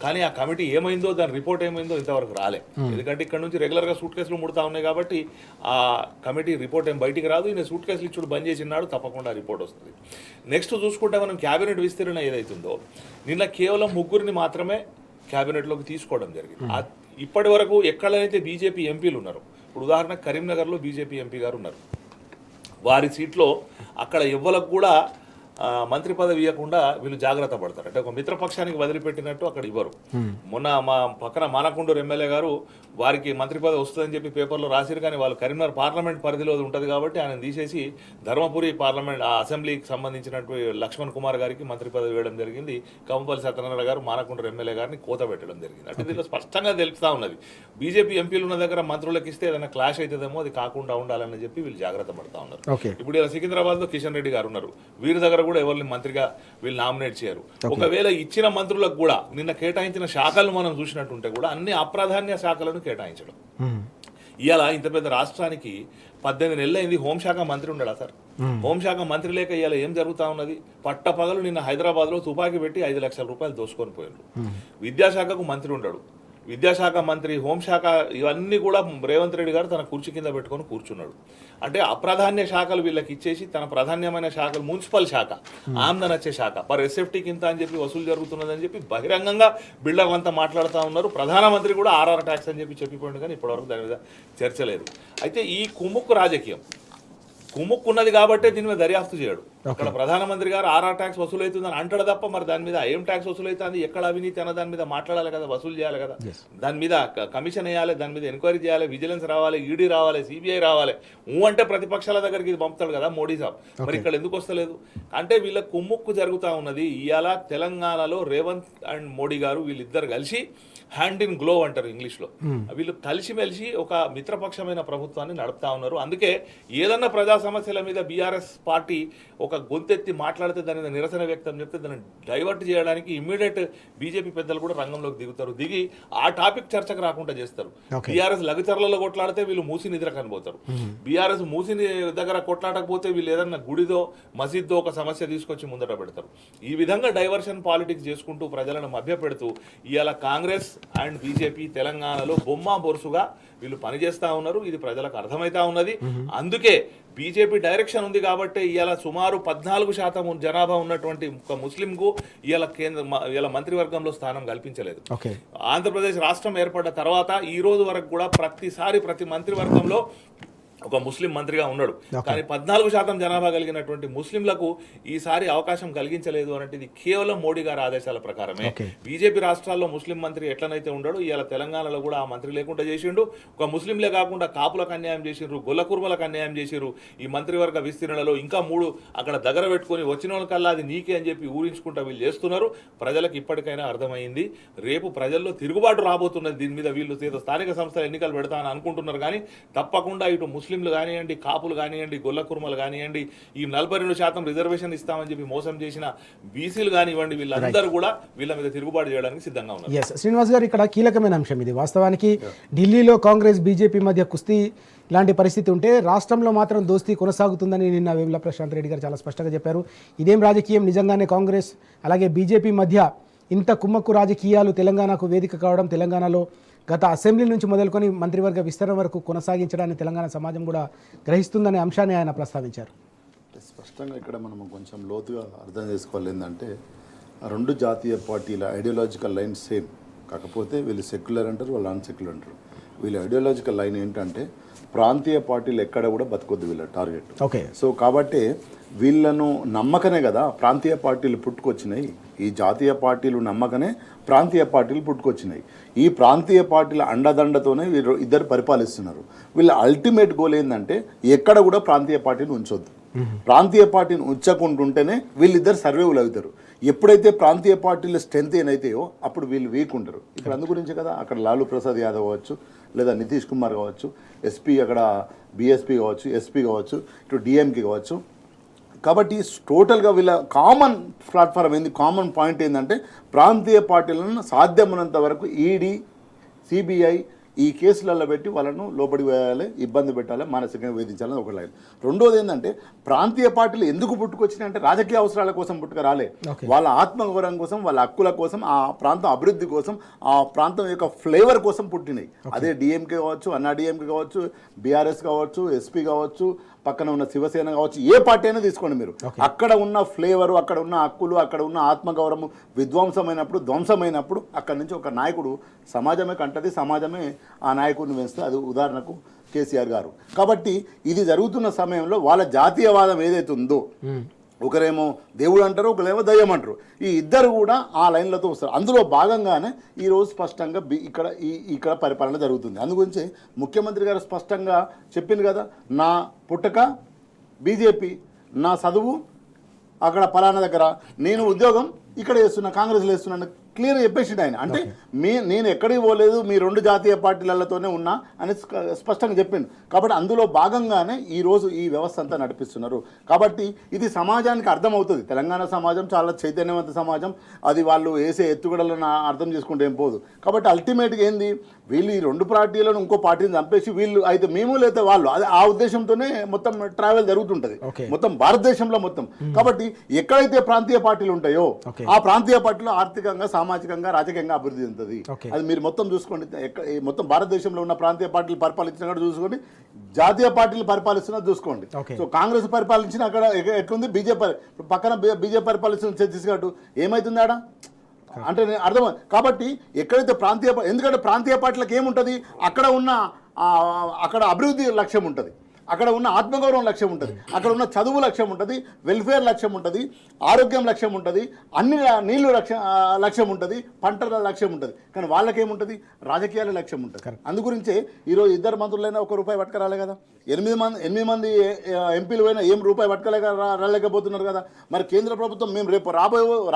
కానీ ఆ కమిటీ ఏమైందో, దాని రిపోర్ట్ ఏమైందో ఇంతవరకు రాలే. ఎందుకంటే ఇక్కడ నుంచి రెగ్యులర్గా సూట్ కేసులు ముడతా ఉన్నాయి కాబట్టి ఆ కమిటీ రిపోర్ట్ ఏం బయటికి రాదు. ఈయన సూట్ కేసులు ఇచ్చుడు బంద్ చేసినాడు, తప్పకుండా రిపోర్ట్ వస్తుంది. నెక్స్ట్ చూసుకుంటే మనం క్యాబినెట్ విస్తరణ ఏదైతుందో నిన్న కేవలం 3 మాత్రమే క్యాబినెట్లోకి తీసుకోవడం జరిగింది. ఇప్పటి వరకు ఎక్కడైతే బీజేపీ ఎంపీలు ఉన్నారో, ఇప్పుడు ఉదాహరణకు కరీంనగర్లో బీజేపీ ఎంపీ గారు ఉన్నారు, వారి సీట్లో అక్కడ ఎవ్వలకు కూడా మంత్రి పదవి ఇవ్వకుండా వీళ్ళు జాగ్రత్త పడతారు. అంటే ఒక మిత్రపక్షానికి వదిలిపెట్టినట్టు అక్కడ ఇవ్వరు. మొన్న మా పక్కన మానకొండూరు ఎమ్మెల్యే గారు వారికి మంత్రి పదవి వస్తుందని చెప్పి పేపర్లో రాసిరు, కానీ వాళ్ళు కరీంనగర్ పార్లమెంట్ పరిధిలో ఉంటుంది కాబట్టి ఆయన తీసేసి ధర్మపురి పార్లమెంట్ అసెంబ్లీకి సంబంధించినటువంటి లక్ష్మణ్ కుమార్ గారికి మంత్రి పదవి ఇవ్వడం జరిగింది. కంపల్లి సత్యనారాయణ గారు మానకొండూరు ఎమ్మెల్యే గారిని కోత పెట్టడం జరిగింది. అంటే దీనిలో స్పష్టంగా తెలుపుతా ఉన్నది బీజేపీ ఎంపీలు ఉన్న దగ్గర మంత్రులకు ఇస్తే ఏదైనా క్లాష్ అవుతుందేమో, అది కాకుండా ఉండాలని చెప్పి వీళ్ళు జాగ్రత్త పడతా ఉన్నారు. ఇప్పుడు ఇలా సికింద్రాబాద్ లో కిషన్ రెడ్డి గారు ఉన్నారు, వీరి దగ్గర కూడా ఎవరిని మంత్రిగా వీళ్ళు నామినేట్ చేయరు. ఒకవేళ ఇచ్చిన మంత్రులకు కూడా నిన్న కేటాయించిన శాఖలను మనం చూసినట్టుంటే కూడా అన్ని అప్రాధాన్య శాఖలను కేటాయించడం. ఇవాళ ఇంత పెద్ద రాష్ట్రానికి 18 నెలలు అయింది, హోంశాఖ మంత్రి ఉండడా సార్? హోంశాఖ మంత్రి లేక ఇవాళ ఏం జరుగుతా ఉన్నది? పట్టపగలు నిన్న హైదరాబాద్ లో తుపాకీ పెట్టి 5 లక్షల రూపాయలు దోసుకొని పోయారు. విద్యాశాఖకు మంత్రి ఉండడు, విద్యాశాఖ మంత్రి, హోంశాఖ, ఇవన్నీ కూడా రేవంత్ రెడ్డి గారు తన కుర్చీ కింద పెట్టుకొని కూర్చున్నాడు. అంటే అప్రాధాన్య శాఖలు వీళ్ళకి ఇచ్చేసి తన ప్రాధాన్యమైన శాఖలు, మున్సిపల్ శాఖ, ఆమ్దాన్ వచ్చే శాఖ పర్ ఎస్ఎఫ్టీ కింద అని చెప్పి వసూలు జరుగుతున్నదని చెప్పి బహిరంగంగా బిల్డప్ అంతా మాట్లాడుతూ ఉన్నారు. ప్రధానమంత్రి కూడా RR ట్యాక్స్ అని చెప్పిపోయింది, కానీ ఇప్పటివరకు దాని మీద చర్చ లేదు. అయితే ఈ కుమ్ముక్కు రాజకీయం కుమ్ముక్కున్నది కాబట్టి దీని మీద దర్యాప్తు చేయడు. అక్కడ ప్రధానమంత్రి గారు RR ట్యాక్స్ వసూలు అవుతుందని అంటాడు తప్ప మరి దాని మీద ఏం ట్యాక్స్ వసూలు అవుతుంది, ఎక్కడ అవినీతి అన్న దాని మీద మాట్లాడాలి కదా, వసూలు చేయాలి కదా, దాని మీద కమిషన్ వేయాలి, దాని మీద ఎంక్వైరీ చేయాలి, విజిలెన్స్ రావాలి, ఈడీ రావాలి, CBI రావాలి. అంటే ప్రతిపక్షాల దగ్గరికి ఇది పంపుతాడు కదా మోడీ సాబ్. మరి ఇక్కడ ఎందుకు వస్తలేదు అంటే వీళ్ళ కుమ్ముక్కు జరుగుతూ ఉన్నది. ఇవాళ తెలంగాణలో రేవంత్ అండ్ మోడీ గారు వీళ్ళిద్దరు కలిసి హ్యాండ్ ఇన్ గ్లోవ్ అంటారు ఇంగ్లీష్లో, వీళ్ళు కలిసిమెలిసి ఒక మిత్రపక్షమైన ప్రభుత్వాన్ని నడుపుతా ఉన్నారు. అందుకే ఏదన్నా ప్రజా సమస్యల మీద బీఆర్ఎస్ పార్టీ ఒక గొంతెత్తి మాట్లాడితే దాని మీద నిరసన వ్యక్తం చెప్తే దాన్ని డైవర్ట్ చేయడానికి ఇమ్మీడియట్ బీజేపీ పెద్దలు కూడా రంగంలోకి దిగుతారు. దిగి ఆ టాపిక్ చర్చకు రాకుండా చేస్తారు. బీఆర్ఎస్ లగచర్లలో కొట్లాడితే వీళ్ళు మూసి నిద్ర కనిపోతారు. బీఆర్ఎస్ మూసి దగ్గర కొట్లాడకపోతే వీళ్ళు ఏదన్నా గుడిదో మసీద్దో ఒక సమస్య తీసుకొచ్చి ముందట పెడతారు. ఈ విధంగా డైవర్షన్ పాలిటిక్స్ చేసుకుంటూ ప్రజలను మభ్యపెడుతూ ఇవాళ కాంగ్రెస్ అండ్ బీజేపీ తెలంగాణలో బొమ్మ బొరుసుగా వీళ్ళు పనిచేస్తా ఉన్నారు. ఇది ప్రజలకు అర్థమైతా ఉన్నది. అందుకే బీజేపీ డైరెక్షన్ ఉంది కాబట్టి ఇవాళ సుమారు 14% జనాభా ఉన్నటువంటి ఒక ముస్లింకు ఇవాళ మంత్రివర్గంలో స్థానం కల్పించలేదు. ఆంధ్రప్రదేశ్ రాష్ట్రం ఏర్పడ్డ తర్వాత ఈ రోజు వరకు కూడా ప్రతి మంత్రివర్గంలో ఒక ముస్లిం మంత్రిగా ఉన్నాడు. కానీ 14% జనాభా కలిగినటువంటి ముస్లింలకు ఈసారి అవకాశం కలిగించలేదు అంటే ఇది కేవలం మోడీ గారి ఆదేశాల ప్రకారమే. బీజేపీ రాష్ట్రాల్లో ముస్లిం మంత్రి ఎట్లనైతే ఉండడు, ఇవాళ తెలంగాణలో కూడా ఆ మంత్రి లేకుండా చేసిండు. ఒక ముస్లింలే కాకుండా కాపులకు అన్యాయం చేసిండ్రు, గొల్ల కుర్మలకు అన్యాయం చేసిర్రు. ఈ మంత్రివర్గ విస్తీర్ణలో ఇంకా 3 అక్కడ దగ్గర పెట్టుకొని వచ్చిన వాళ్ళకల్లా అది నీకే అని చెప్పి ఊరించుకుంటా వీళ్ళు చేస్తున్నారు. ప్రజలకు ఇప్పటికైనా అర్థమైంది. రేపు ప్రజల్లో తిరుగుబాటు రాబోతున్నది. దీని మీద వీళ్ళు ఏదో స్థానిక సంస్థల ఎన్నికలు పెడతామని అనుకుంటున్నారు, కానీ తప్పకుండా ఇటు ముస్లింలు కానివ్వండి, కాపులు కానివ్వండి, గొల్ల కుర్మలు కానివ్వండి, ఈ 42% రిజర్వేషన్ ఇస్తామని చెప్పి మోసం చేసిన బీసీలు కానివ్వండి, వీళ్ళందరూ కూడా వీళ్ళ మీద తిరుగుబాటు చేయడానికి సిద్ధంగా ఉన్నారు. శ్రీనివాస్ గారు, ఇక్కడ కీలకమైన అంశం ఇది. వాస్తవానికి ఢిల్లీలో కాంగ్రెస్ బీజేపీ మధ్య కుస్తీ ఇలాంటి పరిస్థితి ఉంటే రాష్ట్రంలో మాత్రం దోస్తీ కొనసాగుతుందని నిన్న వేముల ప్రశాంత్ రెడ్డి గారు చాలా స్పష్టంగా చెప్పారు. ఇదేం రాజకీయం? నిజంగానే కాంగ్రెస్ అలాగే బీజేపీ మధ్య ఇంత కుమ్మక్కు రాజకీయాలు తెలంగాణకు వేదిక కావడం, తెలంగాణలో గత అసెంబ్లీ నుంచి మొదలుకొని మంత్రివర్గ విస్తరణ వరకు కొనసాగించడాన్ని తెలంగాణ సమాజం కూడా గ్రహిస్తుందనే అంశాన్ని ఆయన ప్రస్తావించారు. స్పష్టంగా ఇక్కడ మనం కొంచెం లోతుగా అర్థం చేసుకోవాలి ఏంటంటే, 2 జాతీయ పార్టీల ఐడియాలజికల్ లైన్ సేమ్, కాకపోతే వీళ్ళు సెక్యులర్ అంటారు, వాళ్ళు నాన్ సెక్యులర్ అంటారు. వీళ్ళ ఐడియాలజికల్ లైన్ ఏంటంటే ప్రాంతీయ పార్టీలు ఎక్కడ కూడా బతకొద్దు వీళ్ళ టార్గెట్. సో కాబట్టి వీళ్ళను నమ్మకనే కదా ప్రాంతీయ పార్టీలు పుట్టుకొచ్చినాయి. ఈ జాతీయ పార్టీలు నమ్మకనే ప్రాంతీయ పార్టీలు పుట్టుకొచ్చినాయి. ఈ ప్రాంతీయ పార్టీల అండదండతోనే వీళ్ళు ఇద్దరు పరిపాలిస్తున్నారు. వీళ్ళ అల్టిమేట్ గోల్ ఏంటంటే ఎక్కడ కూడా ప్రాంతీయ పార్టీని ఉంచొద్దు. ప్రాంతీయ పార్టీని ఉంచకుంటుంటేనే వీళ్ళిద్దరు సర్వేవులు అవుతారు. ఎప్పుడైతే ప్రాంతీయ పార్టీల స్ట్రెంత్ ఏనైతాయో అప్పుడు వీళ్ళు వీక్ ఉంటారు. ఇప్పుడు అందు గురించి కదా అక్కడ లాలూ ప్రసాద్ యాదవ్ కావచ్చు, లేదా నితీష్ కుమార్ కావచ్చు, ఎస్పీ అక్కడ బీఎస్పీ కావచ్చు, ఎస్పీ కావచ్చు, ఇటు డిఎంకే కావచ్చు. కాబట్టి టోటల్గా వీళ్ళ కామన్ ప్లాట్ఫామ్ ఏంది, కామన్ పాయింట్ ఏంటంటే ప్రాంతీయ పార్టీలను సాధ్యమైనంత వరకు ఈడీ, సిబిఐ ఈ కేసులలో పెట్టి వాళ్ళను లోపడి వేయాలి, ఇబ్బంది పెట్టాలి, మానసికంగా వేధించాలని ఒక లైన్. రెండోది ఏంటంటే ప్రాంతీయ పార్టీలు ఎందుకు పుట్టుకొచ్చినాయి అంటే రాజకీయ అవసరాల కోసం పుట్టుక రాలే. వాళ్ళ ఆత్మగౌరవం కోసం, వాళ్ళ హక్కుల కోసం, ఆ ప్రాంతం అభివృద్ధి కోసం, ఆ ప్రాంతం యొక్క ఫ్లేవర్ కోసం పుట్టినాయి. అదే డిఎంకే కావచ్చు, అన్నా డిఎంకే కావచ్చు, బీఆర్ఎస్ కావచ్చు, ఎస్పీ కావచ్చు, పక్కన ఉన్న శివసేన కావచ్చు, ఏ పార్టీ అయినా తీసుకోండి మీరు. అక్కడ ఉన్న ఫ్లేవరు, అక్కడ ఉన్న హక్కులు, అక్కడ ఉన్న ఆత్మగౌరవం విధ్వంసమైనప్పుడు, ధ్వంసమైనప్పుడు అక్కడి నుంచి ఒక నాయకుడు సమాజమే కంటది, సమాజమే ఆ నాయకుడిని వేస్తే, అది ఉదాహరణకు కేసీఆర్ గారు. కాబట్టి ఇది జరుగుతున్న సమయంలో వాళ్ళ జాతీయవాదం ఏదైతే ఉందో ఒకరేమో దేవుడు అంటారు, ఒకరేమో దయ్యం అంటారు. ఈ ఇద్దరు కూడా ఆ లైన్లతో వస్తారు. అందులో భాగంగానే ఈరోజు స్పష్టంగా ఇక్కడ పరిపాలన జరుగుతుంది. అందుగురించి ముఖ్యమంత్రి గారు స్పష్టంగా చెప్పింది కదా, నా పుట్టక బీజేపీ, నా చదువు అక్కడ పలానా దగ్గర, నేను ఉద్యోగం ఇక్కడ చేస్తున్నా, కాంగ్రెస్లో చేస్తున్నాను క్లియర్ చెప్పేసిండు ఆయన. అంటే నేను ఎక్కడికి పోలేదు, మీ రెండు జాతీయ పార్టీలతోనే ఉన్నా అని స్పష్టంగా చెప్పిండు. కాబట్టి అందులో భాగంగానే ఈరోజు ఈ వ్యవస్థ అంతా నడిపిస్తున్నారు. కాబట్టి ఇది సమాజానికి అర్థమవుతుంది. తెలంగాణ సమాజం చాలా చైతన్యవంత సమాజం. అది వాళ్ళు వేసే ఎత్తుగడలను అర్థం చేసుకుంటే ఏం పోదు. కాబట్టి అల్టిమేట్గా ఏంది, వీళ్ళు ఈ రెండు పార్టీలను ఇంకో పార్టీని చంపేసి వీళ్ళు అయితే మేము లేదా వాళ్ళు, అది ఆ ఉద్దేశంతోనే మొత్తం ట్రావెల్ జరుగుతుంటుంది మొత్తం భారతదేశంలో మొత్తం. కాబట్టి ఎక్కడైతే ప్రాంతీయ పార్టీలు ఉంటాయో ఆ ప్రాంతీయ పార్టీలో ఆర్థికంగా, సామాజికంగా, రాజకీయంగా అభివృద్ధి చెందుతుంది. అది మీరు మొత్తం చూసుకోండి. మొత్తం భారతదేశంలో ఉన్న ప్రాంతీయ పార్టీలు పరిపాలించిన కూడా చూసుకోండి, జాతీయ పార్టీలు పరిపాలిస్తున్నా చూసుకోండి. సో కాంగ్రెస్ పరిపాలించిన అక్కడ ఎట్లుంది, బీజేపీ పక్కన బీజేపీ పరిపాలిస్తున్న ఛత్తీస్గఢ్ ఏమైతుంది ఆడ అంటే అర్థం. కాబట్టి ఎక్కడైతే ఎందుకంటే ప్రాంతీయ పార్టీలకు ఏముంటుంది, అక్కడ అభివృద్ధి లక్ష్యం ఉంటుంది, అక్కడ ఉన్న ఆత్మగౌరవం లక్ష్యం ఉంటుంది, అక్కడ ఉన్న చదువు లక్ష్యం ఉంటుంది, వెల్ఫేర్ లక్ష్యం ఉంటుంది, ఆరోగ్యం లక్ష్యం ఉంటుంది, అన్ని నీళ్లు లక్ష్యం ఉంటుంది, పంటల లక్ష్యం ఉంటుంది. కానీ వాళ్ళకేముంటుంది, రాజకీయాల లక్ష్యం ఉంటుంది. అందుగురించే ఈరోజు ఇద్దరు మంత్రులైనా ₹1 పట్టుకురాలే కదా, 8 మంది ఎంపీలు అయినా ఏం రూపాయి రాలేకపోతున్నారు కదా. మరి కేంద్ర ప్రభుత్వం మేము రేపు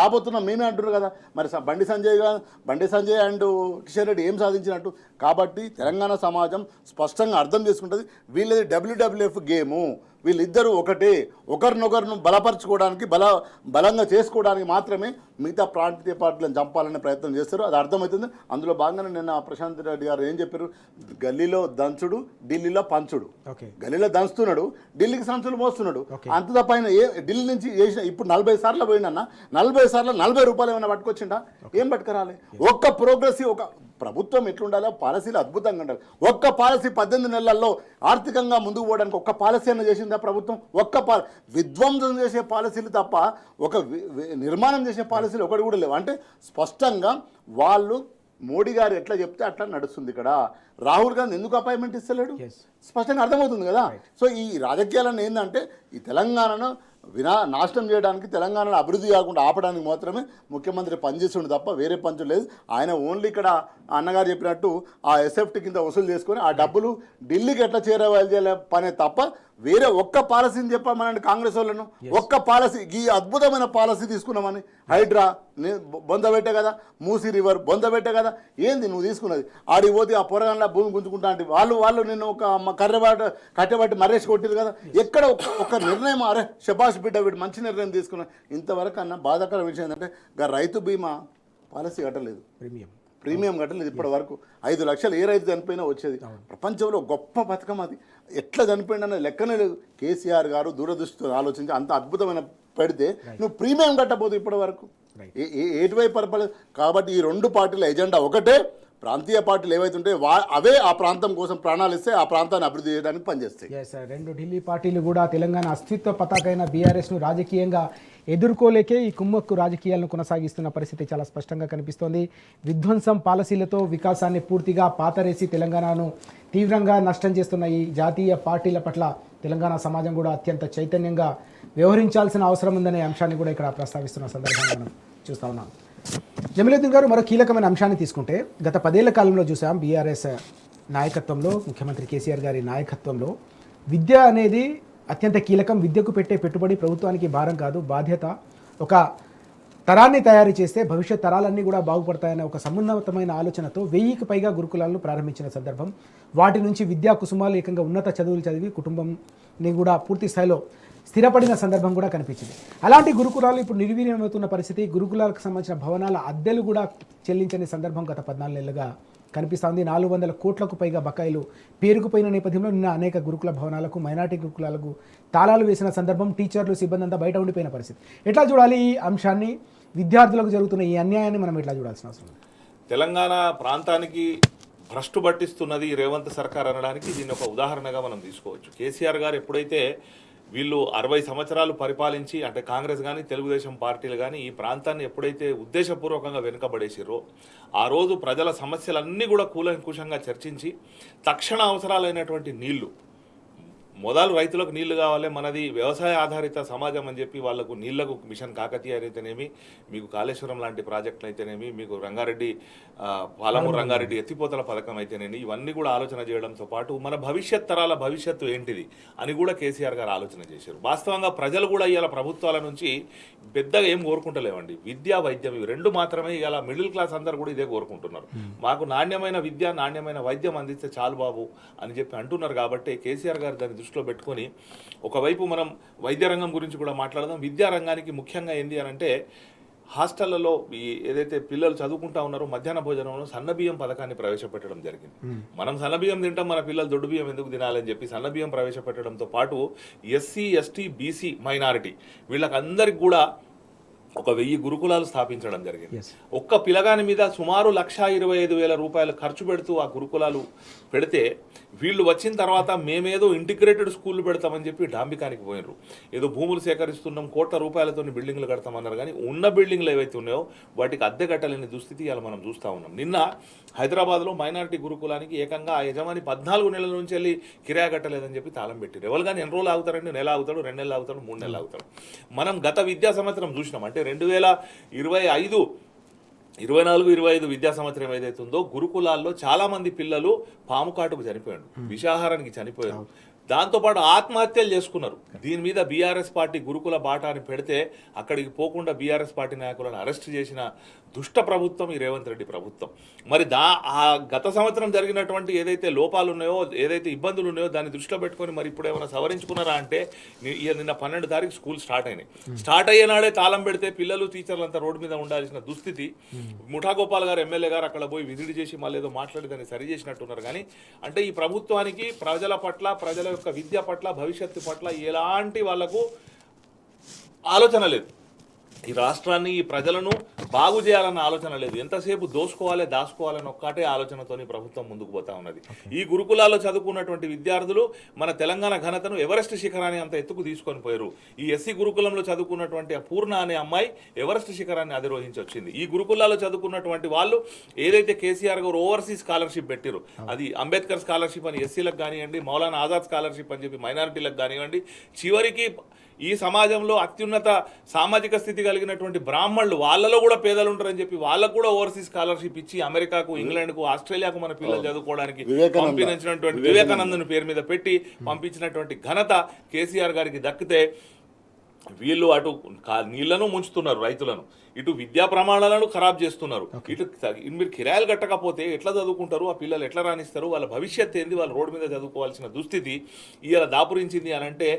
రాబోతున్నాం మేమే అంటున్నారు కదా. మరి బండి సంజయ్ అండ్ కిషన్ రెడ్డి ఏం సాధించినట్టు. కాబట్టి తెలంగాణ సమాజం స్పష్టంగా అర్థం చేసుకుంటుంది, వీళ్ళది WWF గేము, వీళ్ళిద్దరూ ఒకటే, ఒకరినొకరును బలపరచుకోవడానికి బలంగా చేసుకోవడానికి మాత్రమే మిగతా ప్రాంతీయ పార్టీలను చంపాలనే ప్రయత్నం చేస్తారు. అది అర్థమవుతుంది. అందులో భాగంగానే నిన్న ప్రశాంత్ రెడ్డి గారు ఏం చెప్పారు, గల్లీలో దంచుడు, ఢిల్లీలో పంచుడు. గల్లీలో దంచుతున్నాడు, ఢిల్లీకి సంచులు మోస్తున్నాడు. అంత తప్ప ఆయన ఢిల్లీ నుంచి చేసిన ఇప్పుడు 40 సార్లు పోయినన్నా 40 సార్లు ₹40 ఏమైనా పట్టుకొచ్చిండా, ఏం పట్టుకురాలి. ఒక్క ప్రోగ్రెసివ్ ఒక ప్రభుత్వం ఎట్లుండాలో పాలసీలు అద్భుతంగా ఉండాలి. ఒక్క పాలసీ 18 నెలల్లో ఆర్థికంగా ముందుకు పోవడానికి ఒక్క పాలసీ అన్న చేసిందా ప్రభుత్వం? విధ్వంసం చేసే పాలసీలు తప్ప ఒక నిర్మాణం చేసే పాలసీలు ఒకటి కూడా లేవు. అంటే స్పష్టంగా వాళ్ళు మోడీ గారు ఎట్లా చెప్తే అట్లా నడుస్తుంది. ఇక్కడ రాహుల్ గాంధీ ఎందుకు అపాయింట్మెంట్ ఇస్తలేడు స్పష్టంగా అర్థమవుతుంది కదా. సో ఈ రాజకీయాలను ఏంటంటే ఈ తెలంగాణను నాశనం చేయడానికి, తెలంగాణను అభివృద్ధి కాకుండా ఆపడానికి మాత్రమే ముఖ్యమంత్రి పనిచేస్తుండే తప్ప వేరే పని లేదు. ఆయన ఓన్లీ ఇక్కడ అన్నగారు చెప్పినట్టు ఆ ఎస్ఎఫ్టీ కింద వసూలు చేసుకొని ఆ డబ్బులు ఢిల్లీకి ఎట్లా చేరే పనే తప్ప వేరే ఒక్క పాలసీని చెప్పామనండి కాంగ్రెస్ వాళ్ళను. ఒక్క పాలసీ, ఈ అద్భుతమైన పాలసీ తీసుకున్నామని, హైడ్రా బొందబెట్టే కదా, మూసీ రివర్ బొందబెట్టే కదా, ఏంది నువ్వు తీసుకున్నది? ఆడికి పోతే ఆ పొరగంలో భూమి గుంజుకుంటా అంటే వాళ్ళు నిన్ను ఒక కట్టెబట్టి మరేసి కొట్టిరు కదా. ఎక్కడ ఒక నిర్ణయం, అరే శబాష్ బిడ్డ వీడు మంచి నిర్ణయం తీసుకున్నా. ఇంతవరకు అన్న బాధాకర విషయం ఏంటంటే రైతు బీమా పాలసీ కట్టలేదు, ప్రీమియం కట్టలేదు ఇప్పటి వరకు. 5 లక్షలు ఏ రైతు చనిపోయినా వచ్చేది. ప్రపంచంలో గొప్ప పథకం అది. ఎట్లా చనిపోయింది అనే లెక్కనే లేదు. కేసీఆర్ గారు దూరదృష్టితో ఆలోచించి అంత అద్భుతమైన పెడితే నువ్వు ప్రీమియం కట్టబోదు ఇప్పటి వరకు ఎటువైపు పరపలేదు. కాబట్టి ఈ రెండు పార్టీల ఎజెండా ఒకటే. ప్రాంతీయ పార్టీలు ఏవైతే ఉంటాయో అవే ఆ ప్రాంతం కోసం ప్రాణాలు ఇస్తే ఆ ప్రాంతాన్ని అభివృద్ధి చేయడానికి పనిచేస్తాయి. రెండు ఢిల్లీ పార్టీలు కూడా తెలంగాణ అస్తిత్వ పతాకైన బీఆర్ఎస్ను రాజకీయంగా ఎదుర్కోలేకే ఈ కుమ్మక్కు రాజకీయాలను కొనసాగిస్తున్న పరిస్థితి చాలా స్పష్టంగా కనిపిస్తోంది. విధ్వంసం పాలసీలతో వికాసాన్ని పూర్తిగా పాతరేసి తెలంగాణను తీవ్రంగా నష్టం చేస్తున్న ఈ జాతీయ పార్టీల పట్ల తెలంగాణ సమాజం కూడా అత్యంత చైతన్యంగా వ్యవహరించాల్సిన అవసరం ఉందనే అంశాన్ని కూడా ఇక్కడ ప్రస్తావిస్తున్న సందర్భంగా మనం చూస్తూ ఉన్నాం. జమీలుద్దీన్ గారు, మరో కీలకమైన అంశాన్ని తీసుకుంటే గత 10 ఏళ్ల కాలంలో చూసాం బీఆర్ఎస్ నాయకత్వంలో, ముఖ్యమంత్రి కేసీఆర్ గారి నాయకత్వంలో విద్య అనేది అత్యంత కీలకం. విద్యకు పెట్టే పెట్టుబడి ప్రభుత్వానికి భారం కాదు, బాధ్యత. ఒక తరాన్ని తయారు చేస్తే భవిష్యత్ తరాలన్నీ కూడా బాగుపడతాయనే ఒక సమున్నతమైన ఆలోచనతో 1000కి పైగా గురుకులాలను ప్రారంభించిన సందర్భం. వాటి నుంచి విద్యా కుసుమాలు ఏకంగా ఉన్నత చదువులు చదివి కుటుంబంని కూడా పూర్తి స్థాయిలో స్థిరపడిన సందర్భం కూడా కనిపించింది. అలాంటి గురుకులాలు ఇప్పుడు నిర్వీర్యమవుతున్న పరిస్థితి. గురుకులాలకు సంబంధించిన భవనాల అద్దెలు కూడా చెల్లించని సందర్భం గత 14 నెలలుగా కనిపిస్తోంది. 400 కోట్లకు పైగా బకాయిలు పేరుకుపోయిన నేపథ్యంలో నిన్న అనేక గురుకుల భవనాలకు, మైనార్టీ గురుకులాలకు తాళాలు వేసిన సందర్భం. టీచర్లు, సిబ్బంది అంతా బయట ఉండిపోయిన పరిస్థితి. ఎట్లా చూడాలి ఈ అంశాన్ని? విద్యార్థులకు జరుగుతున్న ఈ అన్యాయాన్ని మనం ఎట్లా చూడాల్సిన అవసరం ఉంది? తెలంగాణ ప్రాంతానికి భ్రష్టు పట్టిస్తున్నది రేవంత్ సర్కార్ అనడానికి దీన్ని ఒక ఉదాహరణగా మనం తీసుకోవచ్చు. కేసీఆర్ గారు ఎప్పుడైతే వీళ్ళు 60 సంవత్సరాలు పరిపాలించి, అంటే కాంగ్రెస్ కానీ తెలుగుదేశం పార్టీలు కానీ ఈ ప్రాంతాన్ని ఎప్పుడైతే ఉద్దేశపూర్వకంగా వెనుకబడేసిరో ఆ రోజు ప్రజల సమస్యలన్నీ కూడా కూలంకుషంగా చర్చించి తక్షణ అవసరాలైనటువంటి నీళ్లు, మొదలు రైతులకు నీళ్లు కావాలి, మనది వ్యవసాయ ఆధారిత సమాజం అని చెప్పి వాళ్లకు నీళ్లకు మిషన్ కాకతీయ అయితేనేమి, మీకు కాళేశ్వరం లాంటి ప్రాజెక్టులు అయితేనేమి, మీకు రంగారెడ్డి పాలమూరు రంగారెడ్డి ఎత్తిపోతల పథకం అయితేనేమి, ఇవన్నీ కూడా ఆలోచన చేయడంతో పాటు మన భవిష్యత్ తరాల భవిష్యత్తు ఏంటిది అని కూడా కేసీఆర్ గారు ఆలోచన చేశారు. వాస్తవంగా ప్రజలు కూడా ఇవాళ ప్రభుత్వాల నుంచి పెద్దగా ఏం కోరుకుంటలేవండి. విద్య, వైద్యం ఇవి రెండు మాత్రమే ఇవాళ మిడిల్ క్లాస్ అందరూ కూడా ఇదే కోరుకుంటున్నారు. మాకు నాణ్యమైన విద్య, నాణ్యమైన వైద్యం అందిస్తే చాలు బాబు అని చెప్పి అంటున్నారు. కాబట్టి కేసీఆర్ గారు దాన్ని దృష్టిలో పెట్టుకొని ఒకవైపు మనం వైద్య రంగం గురించి కూడా మాట్లాడదాం. విద్యా రంగానికి ముఖ్యంగా ఏంది అని అంటే హాస్టళ్లలో ఈ ఏదైతే పిల్లలు చదువుకుంటా ఉన్నారో మధ్యాహ్న భోజనంలో సన్నబియ్యం పథకాన్ని ప్రవేశపెట్టడం జరిగింది. మనం సన్నబియ్యం తింటాం, మన పిల్లలు దొడ్డు బియ్యం ఎందుకు తినాలని చెప్పి సన్నబియ్యం ప్రవేశపెట్టడంతో పాటు ఎస్సీ, ఎస్టీ, బీసీ, మైనారిటీ వీళ్ళకందరికి కూడా ఒక 1000 గురుకులాలు స్థాపించడం జరిగింది. ఒక్క పిల్లగాని మీద సుమారు 1,25,000 రూపాయలు ఖర్చు పెడుతూ ఆ గురుకులాలు పెడితే వీళ్ళు వచ్చిన తర్వాత మేమేదో ఇంటిగ్రేటెడ్ స్కూళ్ళు పెడతామని చెప్పి డాంబికానికి పోయినరు. ఏదో భూములు సేకరిస్తున్నాం, కోట్ల రూపాయలతో బిల్డింగ్లు కడతామన్నారు. కానీ ఉన్న బిల్డింగ్లు ఏవైతే ఉన్నాయో వాటికి అద్దె కట్టలేని దుస్థితి ఇలా మనం చూస్తూ ఉన్నాం. నిన్న హైదరాబాద్లో మైనారిటీ గురుకులానికి ఏకంగా ఆ యజమాని 14 నెలల నుంచి వెళ్ళి కిరాయి కట్టలేదని చెప్పి తాళం పెట్టారు. ఎవరు కానీ ఎన్ని రోజులు ఆగుతారండి? నెల ఆగుతాడు, 2 నెలలు ఆగుతాడు, 3 నెలలు ఆగుతాడు. మనం గత విద్యా సంవత్సరం చూసినాం. అంటే 2025, 24-25 విద్యా సంవత్సరం ఏదైతే ఉందో గురుకులాల్లో చాలా మంది పిల్లలు పాము కాటుకు చనిపోయారు, విషాహారానికి చనిపోయారు. దాంతోపాటు ఆత్మహత్యలు చేసుకున్నారు. దీని మీద బీఆర్ఎస్ పార్టీ గురుకుల బాటాని పెడితే అక్కడికి పోకుండా బీఆర్ఎస్ పార్టీ నాయకులను అరెస్ట్ చేసిన దుష్ట ప్రభుత్వం ఈ రేవంత్ రెడ్డి ప్రభుత్వం. మరి ఆ గత సంవత్సరం జరిగినటువంటి ఏదైతే లోపాలు ఉన్నాయో, ఏదైతే ఇబ్బందులు ఉన్నాయో దాన్ని దృష్టిలో పెట్టుకొని మరి ఇప్పుడు ఏమైనా సవరించుకున్నారా అంటే నిన్న 12 తారీఖు స్కూల్ స్టార్ట్ అయినాయి. స్టార్ట్ అయ్యేనాడే తాళం పెడితే పిల్లలు, టీచర్లు అంతా రోడ్డు మీద ఉండాల్సిన దుస్థితి. ముఠా గోపాల్ గారు, ఎమ్మెల్యే గారు అక్కడ పోయి విజిట్ చేసి మళ్ళీ ఏదో మాట్లాడి దాన్ని సరి చేసినట్టున్నారు. కానీ అంటే ఈ ప్రభుత్వానికి ప్రజల పట్ల, ప్రజల యొక్క విద్య పట్ల, భవిష్యత్తు పట్ల ఎలాంటి వాళ్లకు ఆలోచన లేదు. ఈ రాష్ట్రాన్ని, ఈ ప్రజలను బాగు చేయాలన్న ఆలోచన లేదు. ఎంతసేపు దోసుకోవాలి, దాచుకోవాలని ఒక్కటే ఆలోచనతోని ప్రభుత్వం ముందుకు పోతా ఉన్నది. ఈ గురుకులాల్లో చదువుకున్నటువంటి విద్యార్థులు మన తెలంగాణ ఘనతను ఎవరెస్ట్ శిఖరాన్ని అంత ఎత్తుకు తీసుకొని పోయారు. ఈ ఎస్సీ గురుకులంలో చదువుకున్నటువంటి పూర్ణ అనే అమ్మాయి ఎవరెస్ట్ శిఖరాన్ని అధిరోహించి వచ్చింది. ఈ గురుకులాల్లో చదువుకున్నటువంటి వాళ్ళు ఏదైతే కేసీఆర్ గారు ఓవర్సీస్ స్కాలర్షిప్ పెట్టారు, అది అంబేద్కర్ స్కాలర్షిప్ అని ఎస్సీలకు కానివ్వండి, మౌలానా ఆజాద్ స్కాలర్షిప్ అని చెప్పి మైనారిటీలకు కానివ్వండి, చివరికి ఈ సమాజంలో అత్యున్నత సామాజిక స్థితి కలిగినటువంటి బ్రాహ్మణులు, వాళ్ళలో కూడా పేదలు ఉంటారని చెప్పి వాళ్ళకు కూడా ఓవర్సీస్ స్కాలర్షిప్ ఇచ్చి అమెరికాకు, ఇంగ్లాండ్కు, ఆస్ట్రేలియాకు మన పిల్లలు చదువుకోవడానికి పంపించినటువంటి వివేకానందన్ పేరు మీద పెట్టి పంపించినటువంటి ఘనత కేసీఆర్ గారికి దక్కితే వీళ్ళు అటు నీళ్లను ముంచుతున్నారు రైతులను, ఇటు విద్యా ప్రమాణాలను ఖరాబ్ చేస్తున్నారు. ఇటు మీరు కిరాయిలు కట్టకపోతే ఎట్లా చదువుకుంటారు? ఆ పిల్లలు ఎట్లా రాణిస్తారు? వాళ్ళ భవిష్యత్ ఏంది? వాళ్ళ రోడ్డు మీద చదువుకోవాల్సిన దుస్థితి ఇలా దాపురించింది అని అంటే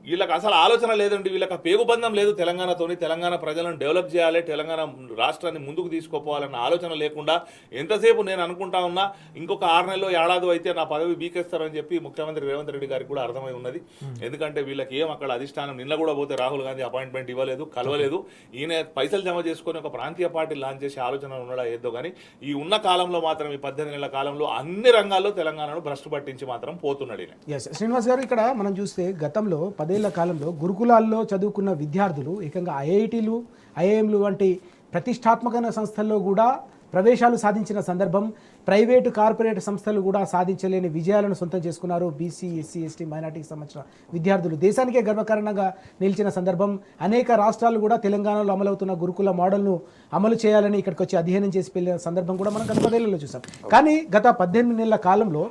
వీళ్ళకి అసలు ఆలోచన లేదండి. వీళ్ళకి ఆ పేగుబంధం లేదు తెలంగాణతోని. తెలంగాణ ప్రజలను డెవలప్ చేయాలి, తెలంగాణ రాష్ట్రాన్ని ముందుకు తీసుకుపోవాలన్న ఆలోచన లేకుండా ఎంతసేపు నేను అనుకుంటా ఉన్నా ఇంకొక 6 నెలలో, ఏడాది అయితే నా పదవి బీకేస్తారని చెప్పి ముఖ్యమంత్రి రేవంత్ రెడ్డి గారికి కూడా అర్థమై ఉన్నది. ఎందుకంటే వీళ్ళకి ఏం అక్కడ అధిష్టానం, నిన్న కూడా పోతే రాహుల్ గాంధీ అపాయింట్మెంట్ ఇవ్వలేదు, కలవలేదు. ఈయన పైసలు జమ చేసుకొని ఒక ప్రాంతీయ పార్టీ లాంచ్ చేసే ఆలోచన ఉన్నాడా ఏదో. కానీ ఈ ఉన్న కాలంలో మాత్రం, ఈ 18 నెలల కాలంలో అన్ని రంగాల్లో తెలంగాణను భ్రష్టు పట్టించి మాత్రం పోతున్నాడు ఈయన. శ్రీనివాస్ గారు, ఇక్కడ మనం చూస్తే గతంలో 10 ఏళ్ల కాలంలో గురుకులాల్లో చదువుకున్న విద్యార్థులు ఏకంగా ఐఐటీలు, ఐఐఎంలు వంటి ప్రతిష్టాత్మకమైన సంస్థల్లో కూడా ప్రవేశాలు సాధించిన సందర్భం, ప్రైవేటు కార్పొరేట్ సంస్థలు కూడా సాధించలేని విజయాలను సొంతం చేసుకున్నారు. బీసీ, ఎస్సీ, ఎస్టీ, మైనార్టీకి సంబంధించిన విద్యార్థులు దేశానికే గర్వకారణంగా నిలిచిన సందర్భం. అనేక రాష్ట్రాలు కూడా తెలంగాణలో అమలవుతున్న గురుకుల మోడల్ను అమలు చేయాలని ఇక్కడికి వచ్చి అధ్యయనం చేసి వెళ్ళిన సందర్భం కూడా మనం గత 10 ఏళ్లలో చూసాం. కానీ గత 18 నెలల కాలంలో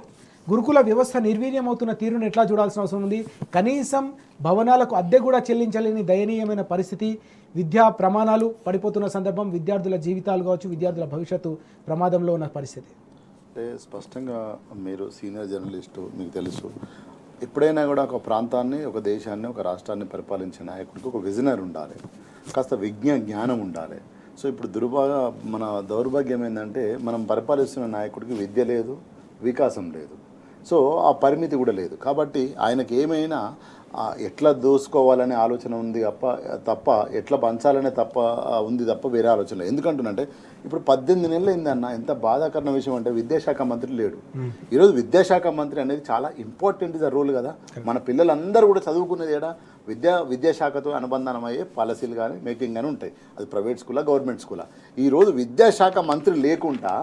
గురుకుల వ్యవస్థ నిర్వీర్యమవుతున్న తీరును ఎట్లా చూడాల్సిన అవసరం ఉంది? కనీసం భవనాలకు అద్దె కూడా చెల్లించలేని దయనీయమైన పరిస్థితి, విద్యా ప్రమాణాలు పడిపోతున్న సందర్భం, విద్యార్థుల జీవితాలు కావచ్చు, విద్యార్థుల భవిష్యత్తు ప్రమాదంలో ఉన్న పరిస్థితి. అంటే స్పష్టంగా మీరు సీనియర్ జర్నలిస్టు, మీకు తెలుసు, ఎప్పుడైనా కూడా ఒక ప్రాంతాన్ని, ఒక దేశాన్ని, ఒక రాష్ట్రాన్ని పరిపాలించే నాయకుడికి ఒక విజనర్ ఉండాలి, కాస్త జ్ఞానం ఉండాలి. సో ఇప్పుడు మన దౌర్భాగ్యం ఏంటంటే మనం పరిపాలిస్తున్న నాయకుడికి విద్య లేదు, వికాసం లేదు, సో ఆ పరిమితి కూడా లేదు. కాబట్టి ఆయనకి ఏమైనా ఎట్లా దోసుకోవాలనే ఆలోచన ఉంది తప్ప ఎట్లా పంచాలనే ఉంది తప్ప వేరే ఆలోచన లేదు. ఎందుకంటున్నంటే ఇప్పుడు 18 నెలలు అయిందన్న. ఎంత బాధాకరణ విషయం అంటే విద్యాశాఖ మంత్రి లేడు. ఈరోజు విద్యాశాఖ మంత్రి అనేది చాలా ఇంపార్టెంట్ రోల్ కదా. మన పిల్లలందరూ కూడా చదువుకునేది ఏడా విద్యాశాఖతో అనుబంధనమయ్యే పాలసీలు కానీ మేకింగ్ కానీ ఉంటాయి. అది ప్రైవేట్ స్కూలా గవర్నమెంట్ స్కూలా. ఈరోజు విద్యాశాఖ మంత్రి లేకుండా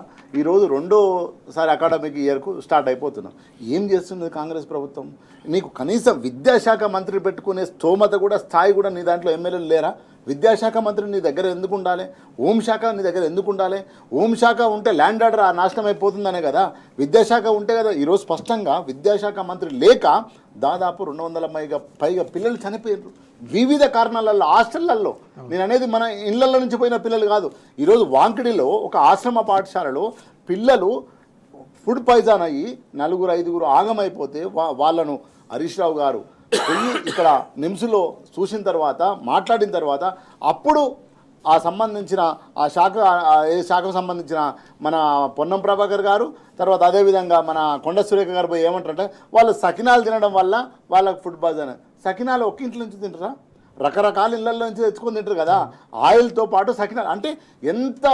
ఈరోజు రెండోసారి అకాడమిక్ ఇయర్కు స్టార్ట్ అయిపోతున్నాం. ఏం చేస్తున్నది కాంగ్రెస్ ప్రభుత్వం? నీకు కనీసం విద్యాశాఖ మంత్రి పెట్టుకునే స్తోమత కూడా స్థాయి కూడా నీ దాంట్లో ఎమ్మెల్యేలు లేరా? విద్యాశాఖ మంత్రి నీ దగ్గర ఎందుకు ఉండాలి? హోంశాఖ నీ దగ్గర ఎందుకు ఉండాలి? హోంశాఖ ఉంటే ల్యాండ్ ఆర్డర్ నాశనం అయిపోతుందనే కదా. విద్యాశాఖ ఉంటే కదా. ఈరోజు స్పష్టంగా విద్యాశాఖ మంత్రి లేక దాదాపు 200 పైగా పిల్లలు చనిపోయారు వివిధ కారణాలలో, హాస్టళ్లలో. నేను అనేది మన ఇళ్లలో నుంచి పోయిన పిల్లలు కాదు. ఈరోజు వాంకిడిలో ఒక ఆశ్రమ పాఠశాలలో పిల్లలు ఫుడ్ పాయిజన్ అయ్యి 4-5 ఆగమైపోతే వాళ్ళను హరీష్ రావు గారు వెళ్ళి ఇక్కడ నిమ్స్లో చూసిన తర్వాత మాట్లాడిన తర్వాత అప్పుడు ఆ సంబంధించిన ఆ శాఖ ఏ శాఖకు సంబంధించిన మన పొన్నం ప్రభాకర్ గారు తర్వాత అదేవిధంగా మన కొండ సురేఖ గారు పోయి ఏమంటారంటే వాళ్ళు సకినాలు తినడం వల్ల వాళ్ళకి ఫుడ్ పాయిజన్. సకినాలు ఒక్క ఇంట్లో నుంచి తింటారా? రకరకాల ఇళ్లలో నుంచి తెచ్చుకొని తింటారు కదా. ఆయిల్తో పాటు సకినాలు. అంటే ఎంత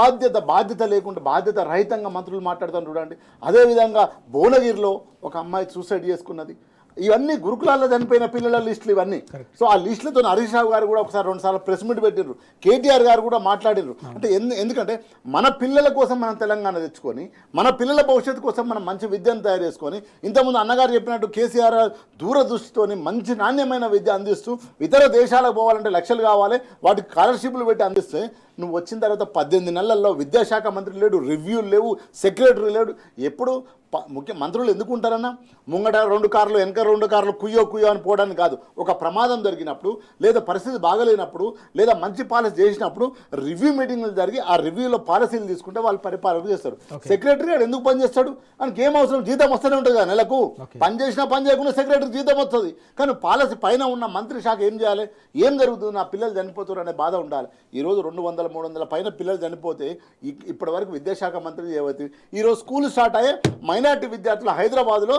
బాధ్యత లేకుండా బాధ్యత రహితంగా మంత్రులు మాట్లాడుతారు చూడండి. అదేవిధంగా భువనగిరిలో ఒక అమ్మాయి సూసైడ్ చేసుకున్నది. ఇవన్నీ గురుకులాల్లో చనిపోయిన పిల్లల లిస్టులు ఇవన్నీ. సో ఆ లిస్టులతో హరీష్ రావు గారు కూడా ఒకసారి 2 సార్లు ప్రెస్ మీట్ పెట్టిర్రు. కేటీఆర్ గారు కూడా మాట్లాడిర్రు. అంటే ఎందుకంటే మన పిల్లల కోసం మనం తెలంగాణ తెచ్చుకొని మన పిల్లల భవిష్యత్తు కోసం మనం మంచి విద్యను తయారు చేసుకొని ఇంతకుముందు అన్నగారు చెప్పినట్టు కేసీఆర్ దూరదృష్టితోని మంచి నాణ్యమైన విద్య అందిస్తూ ఇతర దేశాలకు పోవాలంటే లక్షలు కావాలి, వాటికి స్కాలర్షిప్లు పెట్టి అందిస్తే నువ్వు వచ్చిన తర్వాత 18 నెలల్లో విద్యాశాఖ మంత్రి లేడు, రివ్యూలు లేవు, సెక్రటరీ లేడు. ఎప్పుడు ముఖ్య మంత్రులు ఎందుకు ఉంటారన్నా? ముంగట 2 కార్లు వెనక 2 కార్లు కుయ్యో అని పోవడానికి కాదు. ఒక ప్రమాదం జరిగినప్పుడు లేదా పరిస్థితి బాగలేనప్పుడు లేదా మంచి పాలసీ చేసినప్పుడు రివ్యూ మీటింగ్లు జరిగి ఆ రివ్యూలో పాలసీలు తీసుకుంటే వాళ్ళు పరిపాలన చేస్తారు. సెక్రటరీ గారు ఎందుకు పని చేస్తాడు? ఆయనకి ఏం అవసరం? జీతం వస్తూనే ఉంటుంది కదా నెలకు. పని చేసినా పని చేయకుండా సెక్రటరీ జీతం వస్తుంది. కానీ పాలసీ పైన ఉన్న మంత్రి శాఖ ఏం చేయాలి? ఏం జరుగుతుంది? నా పిల్లలు చనిపోతారు అనే బాధ ఉండాలి. ఈరోజు 200-300 పైన పిల్లలు చనిపోతే ఇప్పటి వరకు విద్యాశాఖ మంత్రి ఏవైతే ఈరోజు స్కూల్ స్టార్ట్ అయ్యే మైనార్టీ విద్యార్థులు హైదరాబాద్లో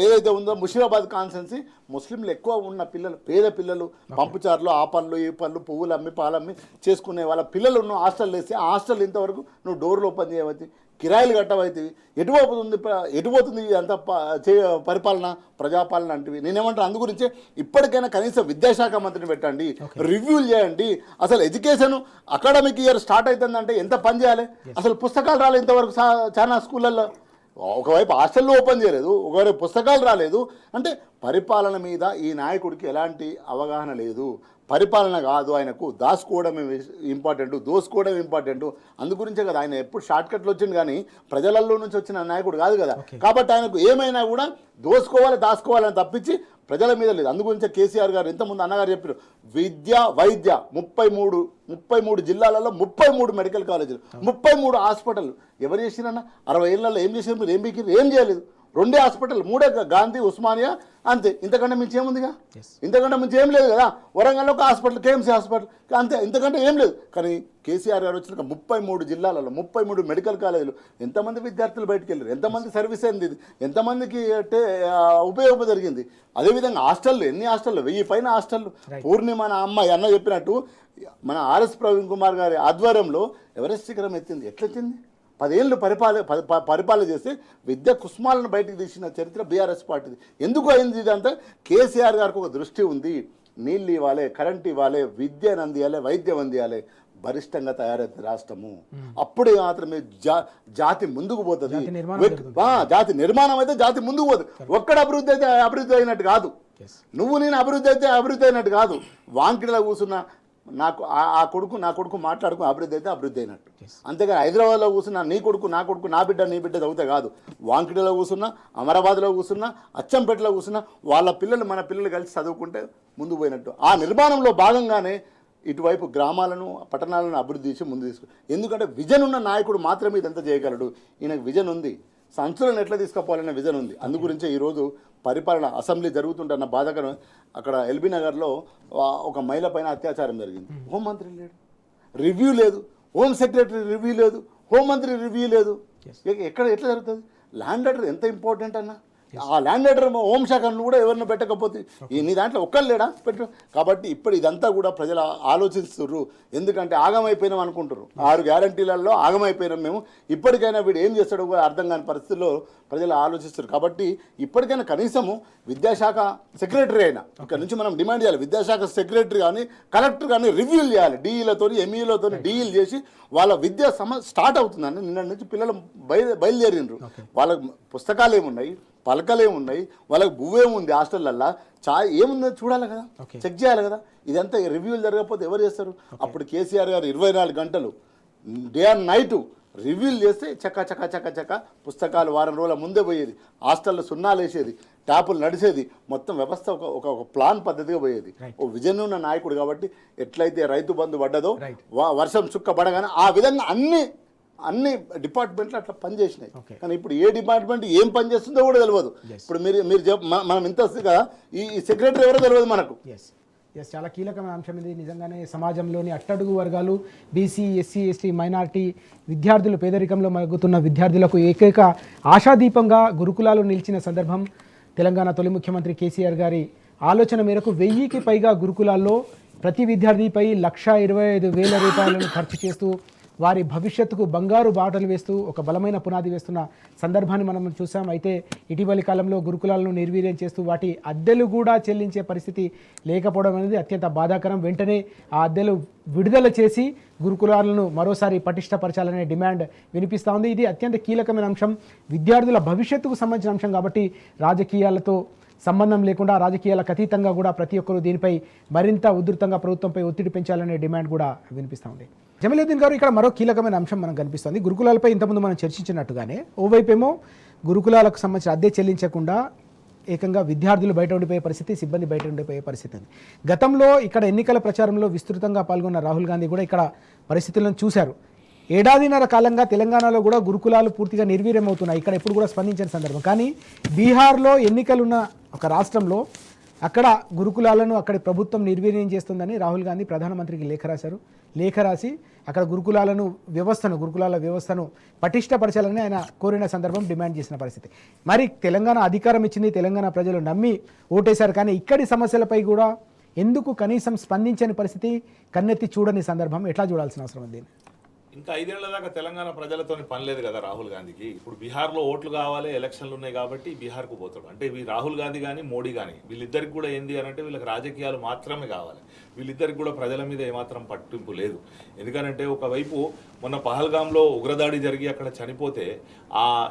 ఏదైతే ఉందో ముషీరాబాద్ కాన్స్టెన్సీ ముస్లింలు ఎక్కువ ఉన్న పిల్లలు, పేద పిల్లలు పంపుచారులు ఆ పనులు ఈ పనులు పువ్వులు అమ్మి పాలమ్మి చేసుకునే వాళ్ళ పిల్లలు నువ్వు హాస్టల్ వేస్తే ఆ హాస్టల్ ఇంతవరకు నువ్వు డోర్లు ఓపెన్ చేయవద్దు, కిరాయిలు కట్టవైతివి. ఎటుపోతుంది అంత పరిపాలన ప్రజాపాలన అంటివి. నేనేమంటాను అందు గురించి ఇప్పటికైనా కనీసం విద్యాశాఖ మంత్రిని పెట్టండి, రివ్యూలు చేయండి. అసలు ఎడ్యుకేషన్ అకాడమిక్ ఇయర్ స్టార్ట్ అవుతుందంటే ఎంత పని చేయాలి? అసలు పుస్తకాలు రాలేదు ఇంతవరకు చాలా స్కూళ్ళల్లో. ఒకవైపు హాస్టల్లో ఓపెన్ చేయలేదు, ఒకవైపు పుస్తకాలు రాలేదు. అంటే పరిపాలన మీద ఈ నాయకుడికి ఎలాంటి అవగాహన లేదు. పరిపాలన కాదు ఆయనకు, దాచుకోవడం ఇంపార్టెంట్, దోసుకోవడం ఇంపార్టెంట్. అందుగురించే కదా ఆయన ఎప్పుడు షార్ట్ కట్లు వచ్చింది కానీ ప్రజలలో నుంచి వచ్చిన నాయకుడు కాదు కదా. కాబట్టి ఆయనకు ఏమైనా కూడా దోసుకోవాలి దాచుకోవాలని తప్పించి ప్రజల మీద లేదు. అందుగురించే కేసీఆర్ గారు ఇంతకుముందు అన్నగారు చెప్పారు విద్య వైద్య 33 జిల్లాలలో 33 మెడికల్ కాలేజీలు 33 హాస్పిటల్. ఎవరు చేసిరన్న 60 ఏళ్ళలో ఏం చేసారు? మీరు ఏం బీకిరు? ఏం చేయలేదు. 2 హాస్పిటల్, 3 గాంధీ ఉస్మానియా అంతే. ఇంతకంటే మించి ఏముందిగా? ఇంతకంటే మించి ఏం లేదు కదా. వరంగల్లో ఒక హాస్పిటల్, కేఎంసీ హాస్పిటల్ అంతే, ఇంతకంటే ఏం లేదు. కానీ కేసీఆర్ గారు వచ్చిన 33 జిల్లాలలో 33 మెడికల్ కాలేజీలు ఎంతమంది విద్యార్థులు బయటకు వెళ్ళారు? ఎంతమంది సర్వీస్ అయింది? ఎంతమందికి ఉపయోగం జరిగింది? అదేవిధంగా హాస్టళ్ళు, ఎన్ని హాస్టళ్ళు? 1000 పైన హాస్టళ్ళు. పూర్ణిమ నా అమ్మాయి అన్న చెప్పినట్టు మన ఆర్ఎస్ ప్రవీణ్ కుమార్ గారి ఆధ్వర్యంలో ఎవరెస్ట్ శిఖరం ఎత్తింది. ఎట్లెత్తింది? 10 ఏళ్ళు పరిపాలన చేసి విద్య కుస్మాలను బయటకు తీసిన చరిత్ర బీఆర్ఎస్ పార్టీది. ఎందుకు అయింది ఇదంతా? కేసీఆర్ గారికి ఒక దృష్టి ఉంది. నీళ్ళు ఇవ్వాలి, కరెంట్ ఇవ్వాలి, విద్యను అందియాలి, వైద్యం అందియాలి. బలిష్టంగా తయారైతే రాష్ట్రము అప్పుడే మాత్రమే జాతి ముందుకు పోతుంది. జాతి నిర్మాణం అయితే జాతి ముందుకు పోతుంది. ఒక్కడ అభివృద్ధి అయితే అభివృద్ధి అయినట్టు కాదు. నువ్వు నేను అభివృద్ధి అయితే అభివృద్ధి అయినట్టు కాదు. వాంకిడిలో కూర్చున్న నా కొడుకు మాట్లాడుకుని అభివృద్ధి అయితే అభివృద్ధి అయినట్టు. అంతేగాని హైదరాబాద్లో కూర్చున్నా నీ కొడుకు నా బిడ్డ చదివితే కాదు. వాంకిడిలో కూర్చున్నా, అమరాబాద్లో కూర్చున్నా, అచ్చంపేటలో కూర్చున్నా వాళ్ళ పిల్లలు మన పిల్లలు కలిసి చదువుకుంటే ముందుకు పోయినట్టు. ఆ నిర్మాణంలో భాగంగానే ఇటువైపు గ్రామాలను పట్టణాలను అభివృద్ధి చేసి ముందు తీసుకు. ఎందుకంటే విజన్ ఉన్న నాయకుడు మాత్రమే ఇదంతా చేయగలడు. ఈయనకు విజన్ ఉంది, సంస్థలను ఎట్లా తీసుకుపోవాలనే విజన్ ఉంది. అందుగురించే ఈరోజు పరిపాలన అసెంబ్లీ జరుగుతుంటున్న బాధాకరం. అక్కడ ఎల్బీ నగర్లో ఒక మహిళ పైన అత్యాచారం జరిగింది. హోంమంత్రి లేడు, రివ్యూ లేదు. హోమ్ సెక్రటరీ రివ్యూ లేదు, హోంమంత్రి రివ్యూ లేదు. ఎట్లా జరుగుతుంది? ల్యాండ్ ఆర్డర్ ఎంత ఇంపార్టెంట్ అన్న. ఆ ల్యాండ్ ఆర్డర్ హోంశాఖను కూడా ఎవరిని పెట్టకపోతే నీ దాంట్లో ఒక్కరు లేడా పెట్టు. కాబట్టి ఇప్పుడు ఇదంతా కూడా ప్రజలు ఆలోచిస్తుర్రు. ఎందుకంటే ఆగమైపోయినాం అనుకుంటారు. 6 గ్యారంటీలలో ఆగమైపోయినాం మేము. ఇప్పటికైనా వీడు ఏం చేస్తాడో కూడా అర్థం కాని పరిస్థితుల్లో ప్రజలు ఆలోచిస్తారు. కాబట్టి ఇప్పటికైనా కనీసము విద్యాశాఖ సెక్రటరీ అయినా ఇక్కడ నుంచి మనం డిమాండ్ చేయాలి. విద్యాశాఖ సెక్రటరీ కానీ కలెక్టర్ కానీ రివ్యూలు చేయాలి. డిఈలతో ఎంఈలతో డీఈలు చేసి వాళ్ళ విద్యా స్టార్ట్ అవుతుందండి. నిన్న నుంచి పిల్లలు బయలుదేరినరు. వాళ్ళ పుస్తకాలు ఏమున్నాయి, పలకలు ఏమున్నాయి, వాళ్ళకి బువ్వేముంది, హాస్టల్లల్లో చాయ్ ఏముందో చూడాలి కదా, చెక్ చేయాలి కదా. ఇదంతా రివ్యూలు జరగకపోతే ఎవరు చేస్తారు? అప్పుడు కేసీఆర్ గారు 24 గంటలు డే అండ్ నైట్ రివ్యూలు చేస్తే చక్క పుస్తకాలు వారం రోజుల ముందే పోయేది. హాస్టల్లో సున్నాలు వేసేది, ట్యాపులు నడిచేది, మొత్తం వ్యవస్థ ఒక ప్లాన్ పద్ధతిగా పోయేది. ఓ విజన్ ఉన్న నాయకుడు కాబట్టి ఎట్లయితే రైతు బంధు పడ్డదో, వర్షం చుక్క పడగానే ఆ విధంగా అన్ని డిపార్ట్మెంట్లు అట్లా పనిచేసినాయి. కానీ ఇప్పుడు ఏ డిపార్ట్మెంట్ ఏం పని చేస్తుందో కూడా తెలియదు. ఇప్పుడు మీరు మనం ఇంత వస్తుంది కదా, ఈ సెక్రటరీ ఎవరో తెలియదు మనకు. ఎస్, చాలా కీలకమైన అంశం ఇది. నిజంగానే సమాజంలోని అట్టడుగు వర్గాలు, బీసీ, ఎస్సీ, ఎస్టీ, మైనారిటీ విద్యార్థులు, పేదరికంలో మగ్గుతున్న విద్యార్థులకు ఏకైక ఆశాదీపంగా గురుకులాలు నిలిచిన సందర్భం. తెలంగాణ తొలి ముఖ్యమంత్రి కేసీఆర్ గారి ఆలోచన మేరకు 1000కి పైగా గురుకులాల్లో ప్రతి విద్యార్థిపై 1,25,000 రూపాయలను ఖర్చు చేస్తూ వారి భవిష్యత్తుకు బంగారు బాటలు వేస్తూ ఒక బలమైన పునాది వేస్తున్న సందర్భాన్ని మనం చూసాం. అయితే ఇటీవలి కాలంలో గురుకులాలను నిర్వీర్యం చేస్తూ వాటి అద్దెలు కూడా చెల్లించే పరిస్థితి లేకపోవడం అనేది అత్యంత బాధాకరం. వెంటనే ఆ అద్దెలు విడుదల చేసి గురుకులాలను మరోసారి పటిష్టపరచాలనే డిమాండ్ వినిపిస్తూ ఉంది. ఇది అత్యంత కీలకమైన అంశం, విద్యార్థుల భవిష్యత్తుకు సంబంధించిన అంశం కాబట్టి రాజకీయాలతో సంబంధం లేకుండా, రాజకీయాలకు అతీతంగా కూడా ప్రతి ఒక్కరూ దీనిపై మరింత ఉధృతంగా ప్రభుత్వంపై ఒత్తిడి పెంచాలనే డిమాండ్ కూడా వినిపిస్తూ ఉంది. జమీలుద్దీన్ గారు, ఇక్కడ మరో కీలకమైన అంశం మనకు కనిపిస్తుంది. గురుకులాలపై ఇంతకుముందు మనం చర్చించినట్టుగానే ఓవైపేమో గురుకులాలకు సంబంధించిన అద్దె చెల్లించకుండా ఏకంగా విద్యార్థులు బయట ఉండిపోయే పరిస్థితి, సిబ్బంది బయట ఉండిపోయే పరిస్థితి ఉంది. గతంలో ఇక్కడ ఎన్నికల ప్రచారంలో విస్తృతంగా పాల్గొన్న రాహుల్ గాంధీ కూడా ఇక్కడ పరిస్థితులను చూశారు. 1.5 ఏడాదిన్నర కాలంగా తెలంగాణలో కూడా గురుకులాలు పూర్తిగా నిర్వీర్యం అవుతున్నాయి. ఇక్కడ ఎప్పుడు కూడా స్పందించిన సందర్భం. కానీ బీహార్లో ఎన్నికలున్న ఒక రాష్ట్రంలో అక్కడ గురుకులాలను అక్కడి ప్రభుత్వం నిర్వీర్యం చేస్తుందని రాహుల్ గాంధీ ప్రధానమంత్రికి లేఖ రాశారు. లేఖ రాసి అక్కడ గురుకులాల వ్యవస్థను పటిష్టపరచాలని ఆయన కోరిన సందర్భం, డిమాండ్ చేసిన పరిస్థితి. మరి తెలంగాణ అధికారం ఇచ్చింది, తెలంగాణ ప్రజలు నమ్మి ఓటేశారు. కానీ ఇక్కడి సమస్యలపై కూడా ఎందుకు కనీసం స్పందించని పరిస్థితి, కన్నెత్తి చూడని సందర్భం, ఎట్లా చూడాల్సిన అవసరం ఉంది? ఇంకా 5 ఏళ్ల దాకా తెలంగాణ ప్రజలతో పని లేదు కదా రాహుల్ గాంధీకి. ఇప్పుడు బీహార్లో ఓట్లు కావాలి, ఎలక్షన్లు ఉన్నాయి కాబట్టి బీహార్కు పోతాడు. అంటే రాహుల్ గాంధీ కానీ మోడీ కానీ వీళ్ళిద్దరికి కూడా ఏంది అని అంటే వీళ్ళకి రాజకీయాలు మాత్రమే కావాలి. వీళ్ళిద్దరికి కూడా ప్రజల మీద ఏమాత్రం పట్టింపు లేదు. ఎందుకనంటే ఒకవైపు మొన్న పహల్గాంలో ఉగ్రదాడి జరిగి అక్కడ చనిపోతే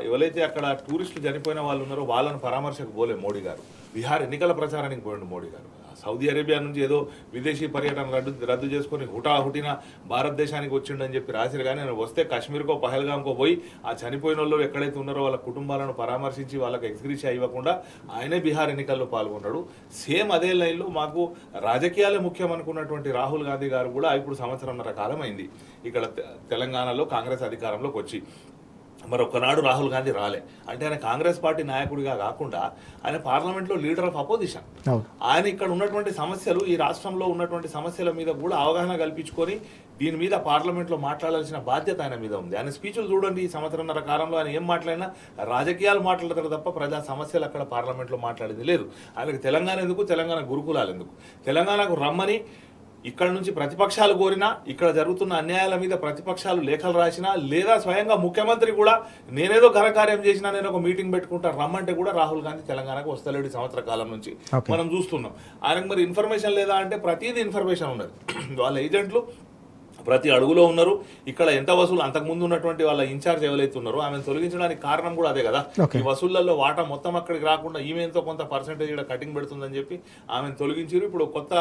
ఎవరైతే అక్కడ టూరిస్టులు చనిపోయిన వాళ్ళు ఉన్నారో వాళ్ళని పరామర్శకు పోలే మోడీ గారు. బీహార్ ఎన్నికల ప్రచారానికి పోయిండు మోడీ గారు. సౌదీ అరేబియా నుంచి ఏదో విదేశీ పర్యటన రద్దు చేసుకొని హుటాహుటిన భారతదేశానికి వచ్చిండని చెప్పి రాశారు. కానీ నేను వస్తే కాశ్మీర్కో పహల్గాంకో పోయి ఆ చనిపోయిన వాళ్ళు ఎక్కడైతే ఉన్నారో వాళ్ళ కుటుంబాలను పరామర్శించి వాళ్ళకి ఎగ్జిక్యూషన్ ఇవ్వకుండా ఆయనే బీహార్ ఎన్నికల్లో పాల్గొన్నాడు. సేమ్ అదే లైన్లో మాకు రాజకీయాలే ముఖ్యం అనుకున్నటువంటి రాహుల్ గాంధీ గారు కూడా ఇప్పుడు 1.5 సంవత్సరం కాలం అయింది ఇక్కడ తెలంగాణలో కాంగ్రెస్ అధికారంలోకి వచ్చి. మరి ఒక్కనాడు రాహుల్ గాంధీ రాలే అంటే ఆయన కాంగ్రెస్ పార్టీ నాయకుడిగా కాకుండా ఆయన పార్లమెంట్లో లీడర్ ఆఫ్ అపోజిషన్. ఆయన ఇక్కడ ఉన్నటువంటి సమస్యలు, ఈ రాష్ట్రంలో ఉన్నటువంటి సమస్యల మీద కూడా అవగాహన కల్పించుకొని దీని మీద పార్లమెంట్లో మాట్లాడాల్సిన బాధ్యత ఆయన మీద ఉంది. ఆయన స్పీచ్లు చూడండి, ఈ 1.5 సంవత్సరం కాలంలో ఆయన ఏం మాట్లాడినా రాజకీయాలు మాట్లాడతారు తప్ప ప్రజా సమస్యలు అక్కడ పార్లమెంట్లో మాట్లాడింది లేదు. ఆయనకు తెలంగాణ ఎందుకు, తెలంగాణ గురుకులాలు ఎందుకు, తెలంగాణకు రమ్మని ఇక్కడ నుంచి ప్రతిపక్షాలు కోరినా, ఇక్కడ జరుగుతున్న అన్యాయాల మీద ప్రతిపక్షాలు లేఖలు రాసినా, లేదా స్వయంగా ముఖ్యమంత్రి కూడా నేనేదో ఘనకార్యం చేసినా నేను ఒక మీటింగ్ పెట్టుకుంటా రమ్మంటే కూడా రాహుల్ గాంధీ తెలంగాణకు వస్తలేడు. 1 సంవత్సర కాలం నుంచి మనం చూస్తున్నాం. ఆయనకు మరి ఇన్ఫర్మేషన్ లేదా అంటే ప్రతిదీ ఇన్ఫర్మేషన్ ఉన్నది. వాళ్ళ ఏజెంట్లు ప్రతి అడుగులో ఉన్నారు. ఇక్కడ ఎంత వసూలు, అంతకుముందు ఉన్నటువంటి వాళ్ళ ఇన్ఛార్జ్ ఎవరైతే ఉన్నారో ఆమెను తొలగించడానికి కారణం కూడా అదే కదా. ఈ వసూళ్లలో వాటా మొత్తం అక్కడికి రాకుండా ఈమెతో కొంత పర్సెంటేజ్ ఇక్కడ కటింగ్ పెడుతుందని చెప్పి ఆమెను తొలగించారు. ఇప్పుడు కొత్త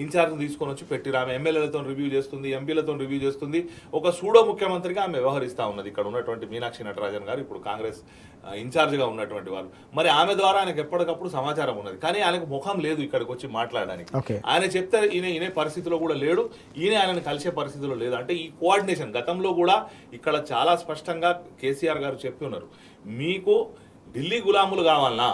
ఇన్ఛార్జ్ తీసుకొని వచ్చి పెట్టిరు. ఆమె ఎమ్మెల్యేలతో రివ్యూ చేస్తుంది, ఎంపీలతో రివ్యూ చేస్తుంది. ఒక సూడో ముఖ్యమంత్రిగా ఆమె వ్యవహరిస్తూ ఉన్నది. ఇక్కడ ఉన్నటువంటి మీనాక్షి నటరాజన్ గారు ఇప్పుడు కాంగ్రెస్ ఇన్ఛార్జ్గా ఉన్నటువంటి వాళ్ళు. మరి ఆమె ద్వారా ఆయనకు ఎప్పటికప్పుడు సమాచారం ఉన్నది. కానీ ఆయనకు ముఖం లేదు ఇక్కడికి వచ్చి మాట్లాడడానికి. ఆయన చెప్తే ఈయన పరిస్థితిలో కూడా లేడు, ఆయనను కలిసే పరిస్థితిలో లేదు. అంటే ఈ కోఆర్డినేషన్ గతంలో కూడా ఇక్కడ చాలా స్పష్టంగా కేసీఆర్ గారు చెప్పి ఉన్నారు. మీకు ఢిల్లీ గులాములు కావాలన్నా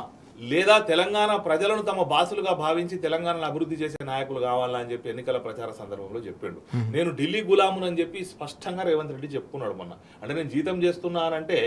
లేదా తెలంగాణ ప్రజలను తమ బాసులుగా భావించి తెలంగాణను అభివృద్ధి చేసే నాయకులు కావాలని చెప్పి ఎన్నికల ప్రచార సందర్భంలో చెప్పిండు. నేను ఢిల్లీ గులామును అని చెప్పి స్పష్టంగా రేవంత్ రెడ్డి చెప్పుకున్నాడు మొన్న. అంటే నేను జీతం చేస్తున్నానంటే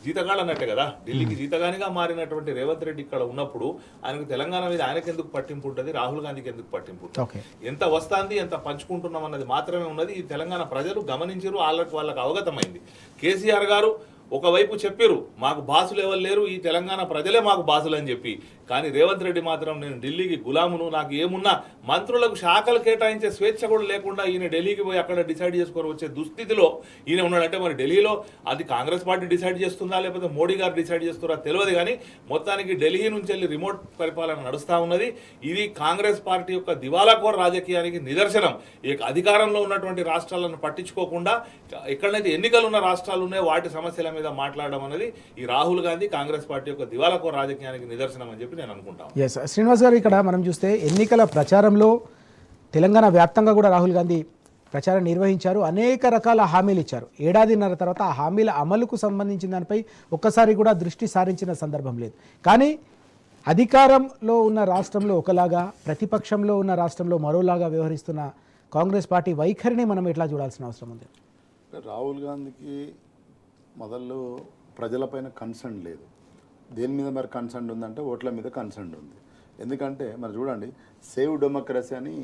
జీతగాడు అన్నట్టే కదా. ఢిల్లీకి జీతగానిగా మారినటువంటి రేవంత్ రెడ్డి ఇక్కడ ఉన్నప్పుడు ఆయనకు తెలంగాణ మీద ఆయనకు ఎందుకు పట్టింపు ఉంటుంది, రాహుల్ గాంధీకి ఎందుకు పట్టింపు ఉంటుంది? ఎంత వస్తుంది, ఎంత పంచుకుంటున్నాం అన్నది మాత్రమే ఉన్నది. ఈ తెలంగాణ ప్రజలు గమనించారు, వాళ్ళకు అవగతమైంది. కేసీఆర్ గారు ఒకవైపు చెప్పారు మాకు బాసులు ఎవరు లేరు, ఈ తెలంగాణ ప్రజలే మాకు బాసులు అని చెప్పి. కానీ రేవంత్ రెడ్డి మాత్రం నేను ఢిల్లీకి గులామును, నాకు ఏమున్నా మంత్రులకు శాఖలు కేటాయించే స్వేచ్ఛ కూడా లేకుండా ఈయన ఢిల్లీకి పోయి అక్కడ డిసైడ్ చేసుకొని వచ్చే దుస్థితిలో ఈయన ఉన్నాడంటే మరి ఢిల్లీలో అది కాంగ్రెస్ పార్టీ డిసైడ్ చేస్తుందా లేకపోతే మోడీ గారు డిసైడ్ చేస్తారా తెలియదు. కానీ మొత్తానికి ఢిల్లీ నుంచి వెళ్ళి రిమోట్ పరిపాలన నడుస్తూ ఉన్నది. ఇది కాంగ్రెస్ పార్టీ యొక్క దివాలాకోర రాజకీయానికి నిదర్శనం. ఈ అధికారంలో ఉన్నటువంటి రాష్ట్రాలను పట్టించుకోకుండా ఎక్కడైతే ఎన్నికలు ఉన్న రాష్ట్రాలు ఉన్నాయో వాటి సమస్యల మీద మాట్లాడడం అనేది ఈ రాహుల్ గాంధీ కాంగ్రెస్ పార్టీ యొక్క దివాలాకోర రాజకీయానికి నిదర్శనం అని చెప్పి నేను అనుకుంటాను. ఎస్ శ్రీనివాస్ గారు, ఇక్కడ మనం చూస్తే ఎన్నికల ప్రచారంలో తెలంగాణ వ్యాప్తంగా కూడా రాహుల్ గాంధీ ప్రచారం నిర్వహించారు. అనేక రకాల హామీలు ఇచ్చారు. ఏడాదిన్నర తర్వాత ఆ హామీల అమలుకు సంబంధించిన దానిపై ఒక్కసారి కూడా దృష్టి సారించిన సందర్భం లేదు. కానీ అధికారంలో ఉన్న రాష్ట్రంలో ఒకలాగా, ప్రతిపక్షంలో ఉన్న రాష్ట్రంలో మరోలాగా వ్యవహరిస్తున్న కాంగ్రెస్ పార్టీ వైఖరిని మనం ఎట్లా చూడాల్సిన అవసరం ఉంది? రాహుల్ గాంధీకి మొదలు ప్రజలపైన కన్సర్న్ లేదు. దేని మీద మరి కన్సర్న్ ఉందంటే ఓట్ల మీద కన్సర్న్ ఉంది. ఎందుకంటే మరి చూడండి, సేవ్ డెమోక్రసీ అని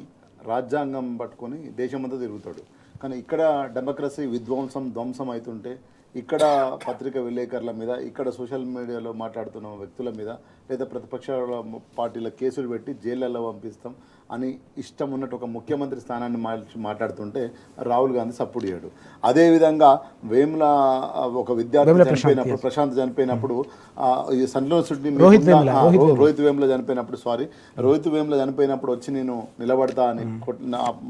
రాజ్యాంగం పట్టుకొని దేశమంతా తిరుగుతాడు. కానీ ఇక్కడ డెమోక్రసీ ధ్వంసం అవుతుంటే, ఇక్కడ పత్రిక విలేకరుల మీద, ఇక్కడ సోషల్ మీడియాలో మాట్లాడుతున్న వ్యక్తుల మీద, లేదా ప్రతిపక్ష పార్టీల కేసులు పెట్టి జైళ్ళల్లో పంపిస్తాం అని ఇష్టం ఉన్నట్టు ఒక ముఖ్యమంత్రి స్థానాన్ని మాట్లాడుతుంటే రాహుల్ గాంధీ సపోర్ట్ చేయడు. అదేవిధంగా వేముల ఒక విద్యార్థి చనిపోయినప్పుడు, ప్రశాంత్ చనిపోయినప్పుడు, రోహిత్ వేముల చనిపోయినప్పుడు వచ్చి నేను నిలబడతా అని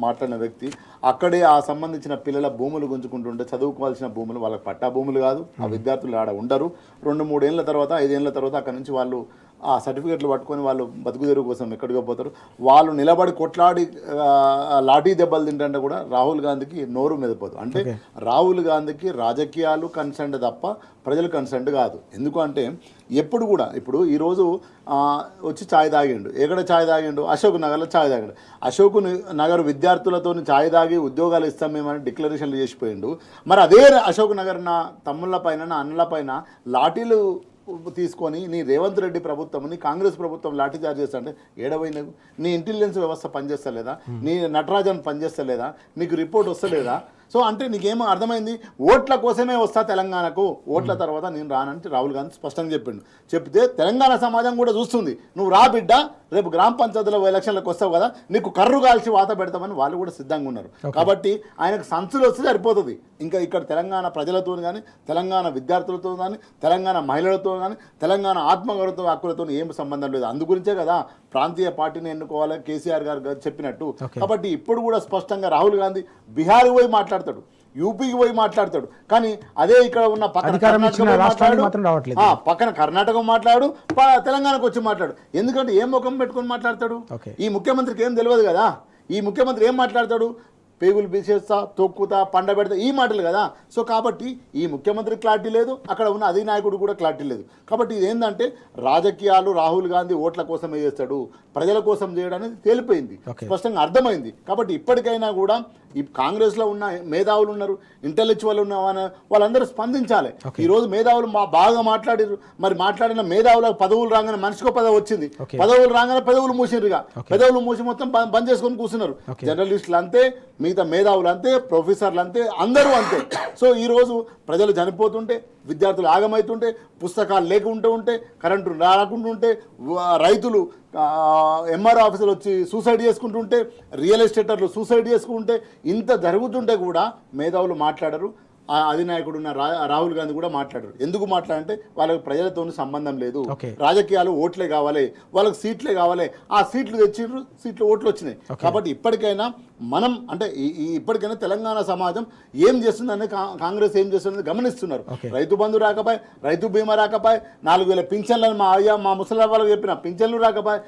మాట్లాడిన వ్యక్తి అక్కడే ఆ సంబంధించిన పిల్లల భూములు గుంజుకుంటుంటే, చదువుకోవాల్సిన భూములు వాళ్ళకి పట్టా భూములు కాదు, ఆ విద్యార్థులు ఆడ ఉండరు. 2-3 ఏళ్ళ తర్వాత 5 ఏళ్ళ తర్వాత అక్కడ నుంచి వాళ్ళు ఆ సర్టిఫికెట్లు పట్టుకొని వాళ్ళు బతుకుదెరువు కోసం ఎక్కడికో పోతారు. వాళ్ళు నిలబడి కొట్లాడి లాఠీ దెబ్బలు తింటే కూడా రాహుల్ గాంధీకి నోరు మెదపదు. అంటే రాహుల్ గాంధీకి రాజకీయాలు కన్సర్న్ తప్ప ప్రజలు కన్సర్న్ కాదు. ఎందుకంటే ఎప్పుడు కూడా, ఇప్పుడు ఈరోజు వచ్చి ఛాయ్ తాగిండు. ఎక్కడ ఛాయ్ తాగిండు? అశోక్ నగర్లో ఛాయ్ తాగిండు. అశోక్ నగర్ విద్యార్థులతో ఛాయ్ తాగి ఉద్యోగాలు ఇస్తాం మేమని డిక్లరేషన్లు చేసిపోయిండు. మరి అదే అశోక్ నగర్ నా తమ్ముళ్ళ పైన, నా అన్నల పైన లాఠీలు తీసుకొని నీ రేవంత్ రెడ్డి ప్రభుత్వం, నీ కాంగ్రెస్ ప్రభుత్వం లాఠీచార్జ్ చేస్తుంటే ఏడవైనవు? నీ ఇంటెలిజెన్స్ వ్యవస్థ పనిచేస్తలేదా? నీ నటరాజన్ పనిచేస్తలేదా? నీకు రిపోర్ట్ వస్తలేదా? సో అంటే నీకేమో అర్థమైంది, ఓట్ల కోసమే వస్తా తెలంగాణకు, ఓట్ల తర్వాత నేను రానంటే రాహుల్ గాంధీ స్పష్టంగా చెప్తే తెలంగాణ సమాజం కూడా చూస్తుంది. నువ్వు రా బిడ్డ, రేపు గ్రామ పంచాయతీలో ఎలక్షన్లకు వస్తావు కదా, నీకు కర్రు కాల్చి వాత పెడతామని వాళ్ళు కూడా సిద్ధంగా ఉన్నారు. కాబట్టి ఆయనకు సంచులు వస్తే సరిపోతుంది. ఇంకా ఇక్కడ తెలంగాణ ప్రజలతో కానీ, తెలంగాణ విద్యార్థులతో కానీ, తెలంగాణ మహిళలతో కానీ, తెలంగాణ ఆత్మగౌరవ హక్కులతో ఏం సంబంధం లేదు. అందుగురించే కదా ప్రాంతీయ పార్టీని ఎన్నుకోవాలి కేసీఆర్ గారు చెప్పినట్టు. కాబట్టి ఇప్పుడు కూడా స్పష్టంగా రాహుల్ గాంధీ బీహార్ పోయి మాట్లాడతాడు, యూపీకి పోయి మాట్లాడతాడు. కానీ అదే ఇక్కడ ఉన్న పక్కన కర్ణాటక మాట్లాడు, తెలంగాణకు వచ్చి మాట్లాడు. ఎందుకంటే ఏం ముఖం పెట్టుకొని మాట్లాడతాడు? ఈ ముఖ్యమంత్రికి ఏం తెలియదు కదా. ఈ ముఖ్యమంత్రి ఏం మాట్లాడతాడు? పేగులు బీసేస్తా, తొక్కుతా, పండబెడతా, ఈ మాటలు కదా. సో కాబట్టి ఈ ముఖ్యమంత్రి క్లారిటీ లేదు, అక్కడ ఉన్న అధినాయకుడు కూడా క్లారిటీ లేదు. కాబట్టి ఇది ఏంటంటే రాజకీయాలు రాహుల్ గాంధీ ఓట్ల కోసమే చేస్తాడు, ప్రజల కోసం చేయడం అనేది తేలిపోయింది, స్పష్టంగా అర్థమైంది. కాబట్టి ఇప్పటికైనా కూడా ఈ కాంగ్రెస్లో ఉన్న మేధావులు ఉన్నారు, ఇంటెలెక్చువల్ ఉన్న వాళ్ళందరూ స్పందించాలి. ఈరోజు మేధావులు బాగా మాట్లాడారు. మరి మాట్లాడిన మేధావులకు పదవులు రాగానే మనిషికో పదవి వచ్చింది, పదవులు రాగానే పదవులు మూసిరుగా, పదవులు మూసి మొత్తం బంద్ చేసుకొని కూర్చున్నారు. జర్నలిస్టులు అంతే, మిగతా మేధావులు అంతే, ప్రొఫెసర్లు అంతే, అందరూ అంతే. సో ఈరోజు ప్రజలు చనిపోతుంటే, విద్యార్థులు ఆగమవుతుంటే, పుస్తకాలు లేకుంటూ ఉంటే, కరెంటు రాకుండా ఉంటే, రైతులు ఎంఆర్ఓ ఆఫీసులు వచ్చి సూసైడ్ చేసుకుంటుంటే, రియల్ ఎస్టేటర్లు సూసైడ్ చేసుకుంటే, ఇంత జరుగుతుంటే కూడా మేధావులు మాట్లాడరు. అధినాయకుడు ఉన్న రాహుల్ గాంధీ కూడా మాట్లాడరు. ఎందుకు మాట్లాడంటే వాళ్ళకి ప్రజలతో సంబంధం లేదు, రాజకీయాలు ఓట్లే కావాలి, వాళ్ళకి సీట్లే కావాలి. ఆ సీట్లు తెచ్చిర్రు, సీట్లు ఓట్లు వచ్చినాయి. కాబట్టి ఇప్పటికైనా మనం అంటే ఇప్పటికైనా తెలంగాణ సమాజం ఏం చేస్తుందని, కాంగ్రెస్ ఏం చేస్తుందని గమనిస్తున్నారు. రైతు బంధు రాకపోయి, రైతు బీమా రాకపోయి, 4,000 పింఛన్లను మా ముసలి వాళ్ళకి చెప్పిన పింఛన్లు రాకపోయి,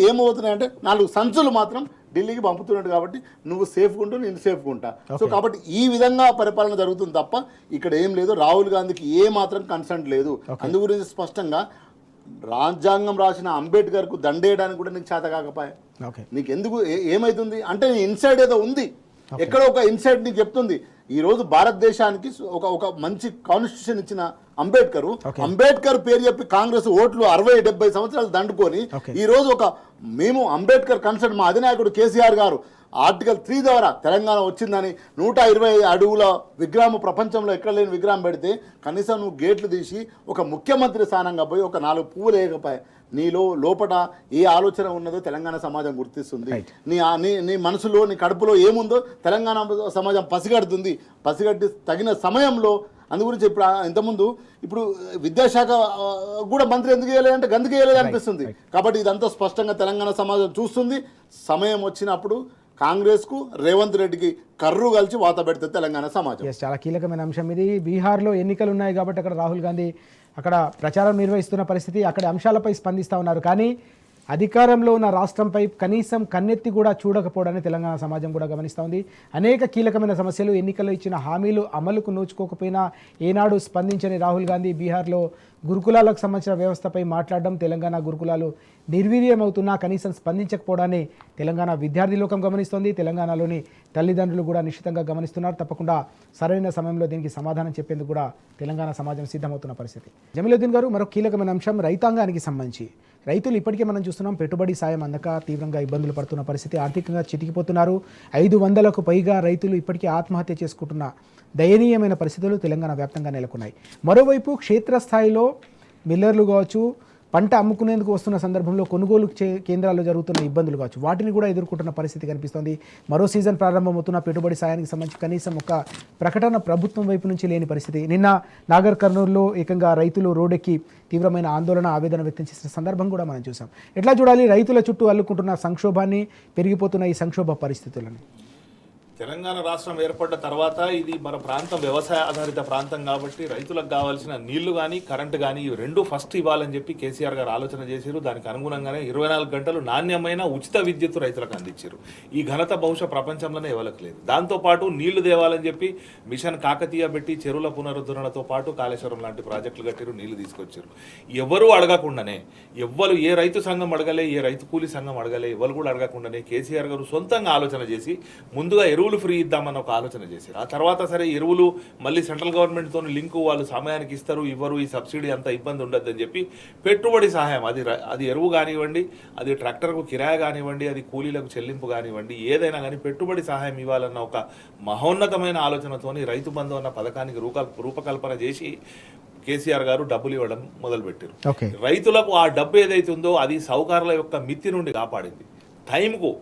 ఏమవుతున్నాయంటే 4 సంచులు మాత్రం ఢిల్లీకి పంపుతున్నాడు. కాబట్టి నువ్వు సేఫ్గా ఉంటూ నేను సేఫ్గా ఉంటా. సో కాబట్టి ఈ విధంగా పరిపాలన జరుగుతుంది తప్ప ఇక్కడ ఏం లేదు. రాహుల్ గాంధీకి ఏ మాత్రం కన్సర్న్ లేదు. అందు గురించి స్పష్టంగా రాజ్యాంగం రాసిన అంబేద్కర్కు దండేయడానికి కూడా నీకు చేత కాకపోయా. ఓకే, నీకు ఎందుకు ఏమైతుంది అంటే నీ ఇన్సైడ్ ఏదో ఉంది, ఎక్కడో ఒక ఇన్సైడ్ నీకు చెప్తుంది. ఈ రోజు భారతదేశానికి ఒక మంచి కాన్స్టిట్యూషన్ ఇచ్చిన అంబేద్కర్ పేరు చెప్పి కాంగ్రెస్ ఓట్లు 60-70 సంవత్సరాలు దండుకొని ఈ రోజు మేము అంబేద్కర్ కన్సర్న్ మా అధినాయకుడు కేసీఆర్ గారు ఆర్టికల్ 3 ద్వారా తెలంగాణ వచ్చిందని 120 అడుగుల విగ్రహం ప్రపంచంలో ఎక్కడ లేని విగ్రహం పెడితే కనీసం నువ్వు గేట్లు తీసి ఒక ముఖ్యమంత్రి స్థానంగా పోయి ఒక 4 పువ్వులు వేయకపోయా. నీలో లోపల ఏ ఆలోచన ఉన్నదో తెలంగాణ సమాజం గుర్తిస్తుంది. నీ మనసులో నీ కడుపులో ఏముందో తెలంగాణ సమాజం పసిగట్టి తగిన సమయంలో అందు గురించి ఇప్పుడు ఇంతకుముందు ఇప్పుడు విద్యాశాఖ కూడా మంత్రి ఎందుకు వేయలేదంటే గందుకు వేయలేదు అనిపిస్తుంది. కాబట్టి ఇదంతా స్పష్టంగా తెలంగాణ సమాజం చూస్తుంది. సమయం వచ్చినప్పుడు కాంగ్రెస్కు రేవంత్ రెడ్డికి కర్రు కలిసి వాత పెడితే తెలంగాణ సమాజం. చాలా కీలకమైన అంశం ఇది. బీహార్లో ఎన్నికలు ఉన్నాయి కాబట్టి అక్కడ రాహుల్ గాంధీ అక్కడ ప్రచారం నిర్వహిస్తున్న పరిస్థితి, అక్కడ అంశాలపై స్పందిస్తూ ఉన్నారు. కానీ అధికారంలో ఉన్న రాష్ట్రంపై కనీసం కన్నెత్తి కూడా చూడకపోవడాన్ని తెలంగాణ సమాజం కూడా గమనిస్తూ ఉంది. అనేక కీలకమైన సమస్యలు, ఎన్నికల్లో ఇచ్చిన హామీలు అమలుకు నోచుకోకపోయినా ఏనాడు స్పందించని రాహుల్ గాంధీ బీహార్లో గురుకులాలకు సంబంధించిన వ్యవస్థపై మాట్లాడడం, తెలంగాణ గురుకులాలు నిర్వీర్యమవుతున్నా కనీసం స్పందించకపోవడాన్ని తెలంగాణ విద్యార్థి లోకం గమనిస్తోంది. తెలంగాణలోని తల్లిదండ్రులు కూడా నిశ్చితంగా గమనిస్తున్నారు. తప్పకుండా సరైన సమయంలో దీనికి సమాధానం చెప్పేందుకు కూడా తెలంగాణ సమాజం సిద్ధమవుతున్న పరిస్థితి. జమీలుద్దీన్ గారు, మరో కీలకమైన అంశం రైతాంగానికి సంబంధించి. రైతులు ఇప్పటికే మనం చూస్తున్నాం పెట్టుబడి సాయం అందక తీవ్రంగా ఇబ్బందులు పడుతున్న పరిస్థితి, ఆర్థికంగా చితికిపోతున్నారు. 500కు పైగా రైతులు ఇప్పటికే ఆత్మహత్య చేసుకుంటున్న దయనీయమైన పరిస్థితులు తెలంగాణ వ్యాప్తంగా నెలకొన్నాయి. మరోవైపు క్షేత్రస్థాయిలో మిల్లర్లు కావచ్చు, పంట అమ్ముకునేందుకు వస్తున్న సందర్భంలో కొనుగోలు కేంద్రాల్లో జరుగుతున్న ఇబ్బందులు కావచ్చు, వాటిని కూడా ఎదుర్కొంటున్న పరిస్థితి కనిపిస్తోంది. మరో సీజన్ ప్రారంభమవుతున్న పెట్టుబడి సాయానికి సంబంధించి కనీసం ఒక ప్రకటన ప్రభుత్వం వైపు నుంచి లేని పరిస్థితి. నిన్న నాగర్ కర్నూలులో ఏకంగా రైతులు రోడ్డెక్కి తీవ్రమైన ఆందోళన, ఆవేదన వ్యక్తం చేసిన సందర్భం కూడా మనం చూసాం. ఎట్లా చూడాలి రైతుల చుట్టూ అల్లుకుంటున్న సంక్షోభాన్ని, పెరిగిపోతున్న ఈ సంక్షోభ పరిస్థితులను? తెలంగాణ రాష్ట్రం ఏర్పడ్డ తర్వాత ఇది మన ప్రాంతం వ్యవసాయ ఆధారిత ప్రాంతం కాబట్టి రైతులకు కావాల్సిన నీళ్లు కానీ కరెంటు కానీ ఇవి రెండు ఫస్ట్ ఇవ్వాలని చెప్పి కేసీఆర్ గారు ఆలోచన చేశారు. దానికి అనుగుణంగానే 24 గంటలు నాణ్యమైన ఉచిత విద్యుత్ రైతులకు అందించారు. ఈ ఘనత బహుశా ప్రపంచంలోనే ఎవరికి లేదు. దాంతోపాటు నీళ్లు తేవాలని చెప్పి మిషన్ కాకతీయ పెట్టి చెరువుల పునరుద్ధరణతో పాటు కాళేశ్వరం లాంటి ప్రాజెక్టులు కట్టారు, నీళ్లు తీసుకొచ్చారు. ఎవరు అడగకుండానే, ఏ రైతు సంఘం అడగలే, ఏ రైతు కూలీ సంఘం అడగలే, ఎవరు కూడా అడగకుండానే కేసీఆర్ గారు సొంతంగా ఆలోచన చేసి ముందుగా ఎరువులు ఫ్రీ ఇద్దామని ఒక ఆలోచన చేశారు. ఆ తర్వాత సరే ఎరువులు మళ్ళీ సెంట్రల్ గవర్నమెంట్తో లింకు, వాళ్ళు సమయానికి ఇస్తారు ఇవ్వరు, ఈ సబ్సిడీ అంత ఇబ్బంది ఉండద్దని చెప్పి పెట్టుబడి సహాయం, అది ఎరువు కానివ్వండి, అది ట్రాక్టర్కు కిరాయి కానివ్వండి, అది కూలీలకు చెల్లింపు కానివ్వండి, ఏదైనా కానీ పెట్టుబడి సహాయం ఇవ్వాలన్న ఒక మహోన్నతమైన ఆలోచనతోని రైతు బంధు అన్న పథకానికి రూపకల్పన చేసి కేసీఆర్ గారు డబ్బులు ఇవ్వడం మొదలుపెట్టారు. రైతులకు ఆ డబ్బు ఏదైతే ఉందో అది సౌకర్యాల యొక్క మిత్తి నుండి కాపాడింది. టైంకు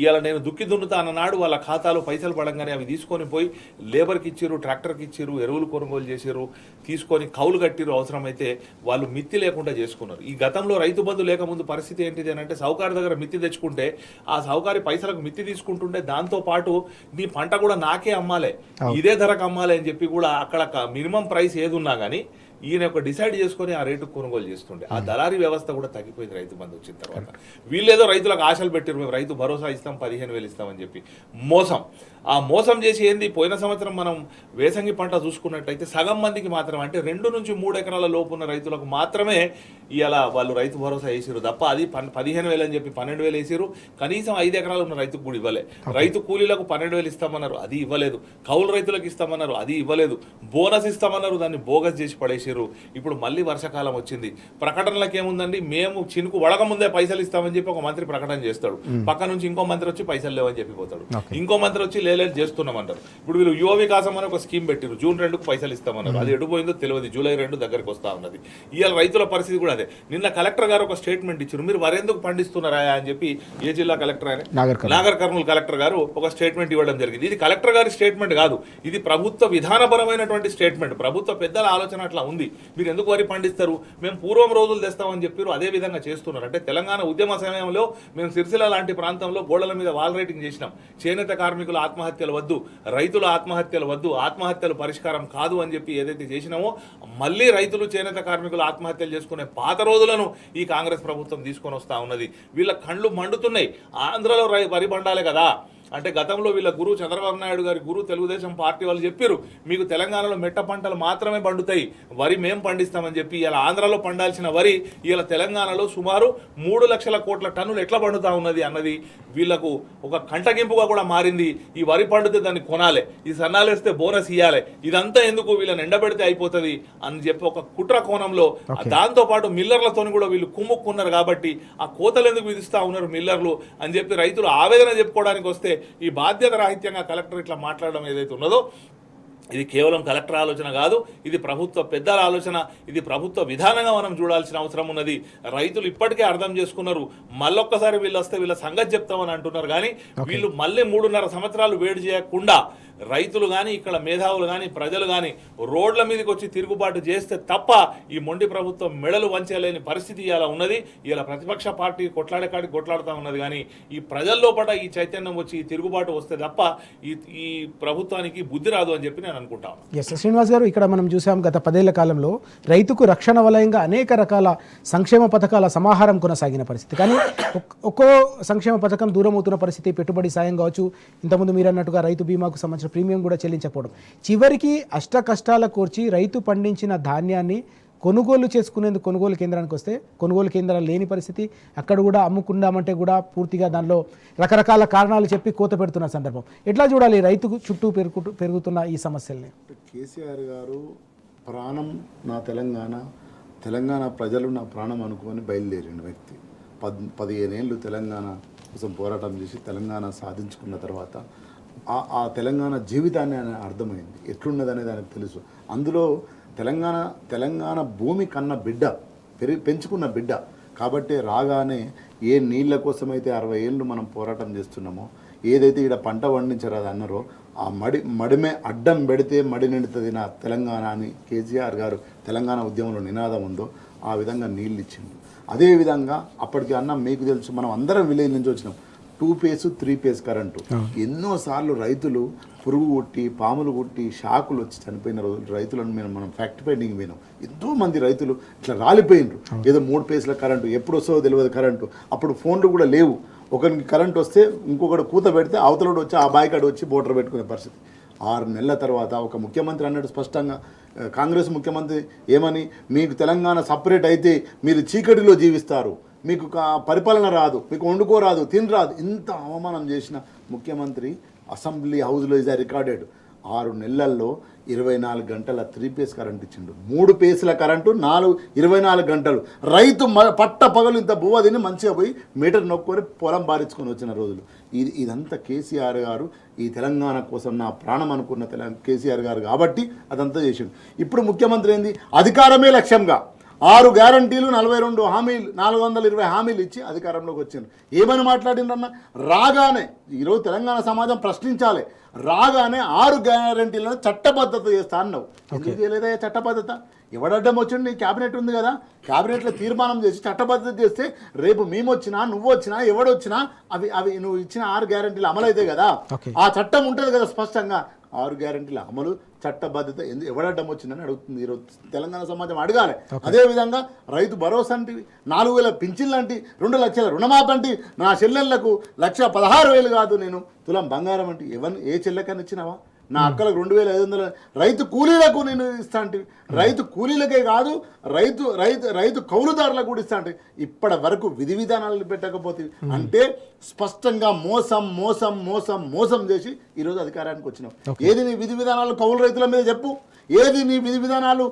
ఇవాళ నేను దుక్కి దున్నుతా అన్ననాడు వాళ్ళ ఖాతాలో పైసలు పడంగానే అవి తీసుకొని పోయి లేబర్కి ఇచ్చారు, ట్రాక్టర్కి ఇచ్చారు, ఎరువులు కొనుగోలు చేశారు, తీసుకొని కౌలు కట్టిరు. అవసరమైతే వాళ్ళు మిత్తి లేకుండా చేసుకున్నారు. ఈ గతంలో రైతు బంధు లేకముందు పరిస్థితి ఏంటిది అని అంటే సౌకారు దగ్గర మిత్తి తెచ్చుకుంటే ఆ సౌకారి పైసలకు మిత్తి తీసుకుంటుండే, దాంతోపాటు నీ పంట కూడా నాకే అమ్మాలే, ఇదే ధరకు అమ్మాలి అని చెప్పి కూడా అక్కడ మినిమం ప్రైస్ ఏది ఉన్నా కానీ ఈయన ఒక డిసైడ్ చేసుకొని ఆ రేటు కొనుగోలు చేస్తుండే. ఆ దళారీ వ్యవస్థ కూడా తగ్గిపోయింది రైతు బంధు వచ్చిన తర్వాత. వీళ్ళేదో రైతులకు ఆశలు పెట్టారు, మేము రైతు భరోసా ఇస్తాం 15,000 ఇస్తామని చెప్పి మోసం చేసి ఏంది, పోయిన సంవత్సరం మనం వేసంగి పంట చూసుకున్నట్టయితే సగం మందికి మాత్రమే, అంటే 2 నుంచి 3 ఎకరాల లోపు ఉన్న రైతులకు మాత్రమే ఇలా వాళ్ళు రైతు భరోసా వేసారు తప్ప అది 15,000 అని చెప్పి 12,000 వేసారు. కనీసం 5 ఎకరాలు ఉన్న రైతుకు కూడా ఇవ్వలే. రైతు కూలీలకు 12,000 ఇస్తామన్నారు, అది ఇవ్వలేదు. కౌలు రైతులకు ఇస్తామన్నారు, అది ఇవ్వలేదు. బోనస్ ఇస్తామన్నారు, దాన్ని బోగస్ చేసి పడేసారు. ఇప్పుడు మళ్ళీ వర్షాకాలం వచ్చింది, ప్రకటనలకు ఏముందండి, మేము చినుకు వడక ముందే పైసలు ఇస్తామని చెప్పి ఒక మంత్రి ప్రకటన చేస్తాడు, పక్క నుంచి ఇంకో మంత్రి వచ్చి పైసలు లేవని చెప్పి పోతాడు, ఇంకో మంత్రి వచ్చి లేలేదు చేస్తున్నామంటారు. ఇప్పుడు వీళ్ళు యువ వికాసం అని ఒక స్కీమ్ పెట్టారు, జూన్ 2కు పైసలు ఇస్తామన్నారు, అది ఎడిపోయిందో తెలియదు, జూలై 2 దగ్గరకు వస్తా ఉన్నది. ఇవాళ రైతుల పరిస్థితి కూడా అదే. నిన్న కలెక్టర్ గారు ఒక స్టేట్మెంట్ ఇచ్చారు, మీరు వరెందుకు పండిస్తున్నారా అని చెప్పి. ఏ జిల్లా కలెక్టర్ ఆయన, నాగర్ కర్నూలు కలెక్టర్ గారు ఒక స్టేట్మెంట్ ఇవ్వడం జరిగింది. ఇది కలెక్టర్ గారి స్టేట్మెంట్ కాదు, ఇది ప్రభుత్వ విధానపరమైనటువంటి స్టేట్మెంట్. ప్రభుత్వ పెద్దల ఆలోచన అట్లా ఉంది, మీరు ఎందుకు వరి పండిస్తారు, మేము పూర్వం రోజులు తెస్తామని చెప్పారు, అదే విధంగా చేస్తున్నారు. అంటే తెలంగాణ ఉద్యమ సమయంలో మేము సిరిసిల్ల లాంటి ప్రాంతంలో గోడల మీద వాల్ రైటింగ్ చేసినాం, చేనేత కార్మికుల ఆత్మహత్యలు వద్దు, రైతుల ఆత్మహత్యలు వద్దు, ఆత్మహత్యలు పరిష్కారం కాదు అని చెప్పి ఏదైతే చేసినామో మళ్ళీ రైతులు చేనేత కార్మికులు ఆత్మహత్యలు చేసుకునే పాత రోజులను ఈ కాంగ్రెస్ ప్రభుత్వం తీసుకొని వస్తా ఉన్నది. వీళ్ళ కళ్ళు మండుతున్నాయి. ఆంధ్రలో వరి పండాలి కదా, అంటే గతంలో వీళ్ళ గురువు చంద్రబాబు నాయుడు గారి గురువు తెలుగుదేశం పార్టీ వాళ్ళు చెప్పారు, మీకు తెలంగాణలో మెట్ట పంటలు మాత్రమే పండుతాయి, వరి మేం పండిస్తామని చెప్పి. ఇలా ఆంధ్రాలో పండాల్సిన వరి ఇలా తెలంగాణలో సుమారు 3 లక్షల కోట్ల టన్నులు ఎట్లా పండుతా ఉన్నది అన్నది వీళ్లకు ఒక కంటగింపుగా కూడా మారింది. ఈ వరి పండితే దాన్ని కొనాలి, ఈ సన్నాలేస్తే బోనస్ ఇవ్వాలి, ఇదంతా ఎందుకు, వీళ్ళని ఎండబెడితే అయిపోతుంది అని చెప్పి ఒక కుట్ర కోణంలో, దాంతో పాటు మిల్లర్లతో కూడా వీళ్ళు కుమ్ముక్కున్నారు. కాబట్టి ఆ కోతలు ఎందుకు విధిస్తా ఉన్నారు మిల్లర్లు అని చెప్పి రైతులు ఆవేదన చెప్పుకోవడానికి వస్తే ఈ బాధ్యత రాహిత్యంగా కలెక్టర్ ఇట్లా మాట్లాడడం ఏదైతే ఉన్నదో, ఇది కేవలం కలెక్టర్ ఆలోచన కాదు, ఇది ప్రభుత్వ పెద్దల ఆలోచన, ఇది ప్రభుత్వ విధానంగా మనం చూడాల్సిన అవసరం ఉన్నది. రైతులు ఇప్పటికే అర్థం చేసుకున్నారు. మళ్ళొక్కసారి వీళ్ళు వస్తే వీళ్ళ సంగతి చెప్తామని అంటున్నారు. కానీ వీళ్ళు మళ్ళీ 3.5 సంవత్సరాలు వేడి చేయకుండా రైతులు కానీ ఇక్కడ మేధావులు కానీ ప్రజలు కానీ రోడ్ల మీదకి వచ్చి తిరుగుబాటు చేస్తే తప్ప ఈ మొండి ప్రభుత్వం మెడలు వంచలేని పరిస్థితి ఇలా ఉన్నది. ఇలా ప్రతిపక్ష పార్టీ కొట్లాడే కాడికి కొట్లాడుతూ ఉన్నది. కానీ ఈ ప్రజల లోపల ఈ చైతన్యం వచ్చి ఈ తిరుగుబాటు వస్తే తప్ప ఈ ప్రభుత్వానికి బుద్ధి రాదు అని చెప్పి నేను అనుకుంటాను. ఎస్ శ్రీనివాస్ గారు, ఇక్కడ మనం చూసాం గత 10 ఏళ్ల కాలంలో రైతుకు రక్షణ వలయంగా అనేక రకాల సంక్షేమ పథకాల సమాహారం కొనసాగిన పరిస్థితి. కానీ ఒక్కో సంక్షేమ పథకం దూరం అవుతున్న పరిస్థితి, పెట్టుబడి సాయం కావచ్చు, ఇంతకుముందు మీరు అన్నట్టుగా రైతు బీమాకు సంబంధించిన ప్రీమియం కూడా చెల్లించకపోవడం, చివరికి అష్ట కష్టాల కోర్చి రైతు పండించిన ధాన్యాన్ని కొనుగోలు చేసుకునేందుకు కొనుగోలు కేంద్రానికి వస్తే కొనుగోలు కేంద్రాలు లేని పరిస్థితి, అక్కడ కూడా అమ్ముకుందామంటే కూడా పూర్తిగా దానిలో రకరకాల కారణాలు చెప్పి కోత పెడుతున్న సందర్భం. ఎట్లా చూడాలి రైతుకు చుట్టూ పెరుగుతున్న ఈ సమస్యల్ని? కేసీఆర్ గారు ప్రాణం నా తెలంగాణ ప్రజలు నా ప్రాణం అనుకొని బయలుదేరిన వ్యక్తి. 15 ఏళ్ళు తెలంగాణ కోసం పోరాటం చేసి తెలంగాణ సాధించుకున్న తర్వాత ఆ తెలంగాణ జీవితాన్ని ఆయన అర్థమైంది, ఎట్లున్నది అనేది ఆయనకు తెలుసు. అందులో తెలంగాణ భూమి కన్న బిడ్డ, పెంచుకున్న బిడ్డ కాబట్టి రాగానే ఏ నీళ్ళ కోసమైతే 60 ఏళ్ళు మనం పోరాటం చేస్తున్నామో, ఏదైతే ఇక్కడ పంట పండించరాదు అన్నారో, ఆ మడిమే అడ్డం పెడితే మడి నిండుతుంది నా తెలంగాణ అని కేసీఆర్ గారు తెలంగాణ ఉద్యమంలో నినాదం ఉందో ఆ విధంగా నీళ్ళు ఇచ్చిండు. అదేవిధంగా అప్పటికి అన్న మీకు తెలుసు, మనం అందరం విలేజ్ నుంచి వచ్చినాం, 2 phase 3 phase కరెంటు. ఎన్నోసార్లు రైతులు పురుగు కొట్టి పాములు కొట్టి షాకులు వచ్చి చనిపోయిన రోజులు రైతులను మనం ఫ్యాక్ట్ ఫైండింగ్ పోయినాం. ఎంతోమంది రైతులు ఇట్లా రాలిపోయినరు. ఏదో 3 phaseల కరెంటు ఎప్పుడు వస్తుందో తెలియదు కరెంటు. అప్పుడు ఫోన్లు కూడా లేవు. ఒకరికి కరెంట్ వస్తే ఇంకొకటి కూత పెడితే అవతలడు వచ్చి ఆ బాయికాడు వచ్చి బోటర్ పెట్టుకునే పరిస్థితి. 6 నెలల తర్వాత ఒక ముఖ్యమంత్రి అన్నాడు స్పష్టంగా, కాంగ్రెస్ ముఖ్యమంత్రి ఏమని, మీకు తెలంగాణ సపరేట్ అయితే మీరు చీకటిలో జీవిస్తారు, మీకు పరిపాలన రాదు, మీకు వండుకోరాదు, తినరాదు. ఇంత అవమానం చేసిన ముఖ్యమంత్రి అసెంబ్లీ హౌస్లో ఇస్ రికార్డెడ్. 6 నెలల్లో 24 గంటల 3 phase కరెంట్ ఇచ్చిండు. 3 phaseల కరెంటు 24 గంటలు. రైతు పట్ట పగలు ఇంత బువ్వ తిని మంచిగా పోయి మీటర్ నొక్కొని పొలం బారించుకొని వచ్చిన రోజులు. ఇదంతా కేసీఆర్ గారు ఈ తెలంగాణ కోసం నా ప్రాణం అనుకున్న కేసీఆర్ గారు కాబట్టి అదంతా చేసిండు. ఇప్పుడు ముఖ్యమంత్రి ఏంది, అధికారమే లక్ష్యంగా 6 గ్యారంటీలు 42 హామీలు 420 హామీలు ఇచ్చి అధికారంలోకి వచ్చారు. ఏమని మాట్లాడిండ్రన్న, రాగానే ఈరోజు తెలంగాణ సమాజం ప్రశ్నించాలి, రాగానే 6 గ్యారంటీలను చట్టబద్ధత చేస్తా అన్నావు. ఎందుకు చేయలేదా చట్టబద్ధత? ఎవడడ్డం వచ్చిండు, నీ క్యాబినెట్ ఉంది కదా, క్యాబినెట్లో తీర్మానం చేసి చట్టబద్ధత చేస్తే రేపు మేము వచ్చినా నువ్వు వచ్చినా ఎవడొచ్చినా అవి నువ్వు ఇచ్చిన 6 గ్యారంటీలు అమలు అవుతాయి కదా. ఆ చట్టం ఉంటుంది కదా స్పష్టంగా. 6 గ్యారంటీల అమలు చట్టబద్ధత ఎవడడ్డం వచ్చిందని అడుగుతుంది ఈరోజు తెలంగాణ సమాజం, అడగాలి. అదేవిధంగా రైతు భరోసా అంటే 4,000 పింఛన్లు అంటే 2 లక్షల రుణమాఫీ అంటే నా చెల్లెళ్లకు 1,16,000 కాదు, నేను తులం బంగారం అంటే ఏ చెల్లెకని ఇచ్చినావా? నా అక్కలకు 2,500 రైతు కూలీలకు నేను ఇస్తా అంటే, రైతు కూలీలకే కాదు రైతు కౌలుదారులకు కూడా ఇస్తా అంటే, ఇప్పటి వరకు విధి విధానాలను పెట్టకపోతే అంటే స్పష్టంగా మోసం చేసి ఈరోజు అధికారానికి వచ్చినాం. ఏది నీ విధి విధానాలు కౌలు రైతుల మీద చెప్పు, ఏది నీ విధి విధానాలు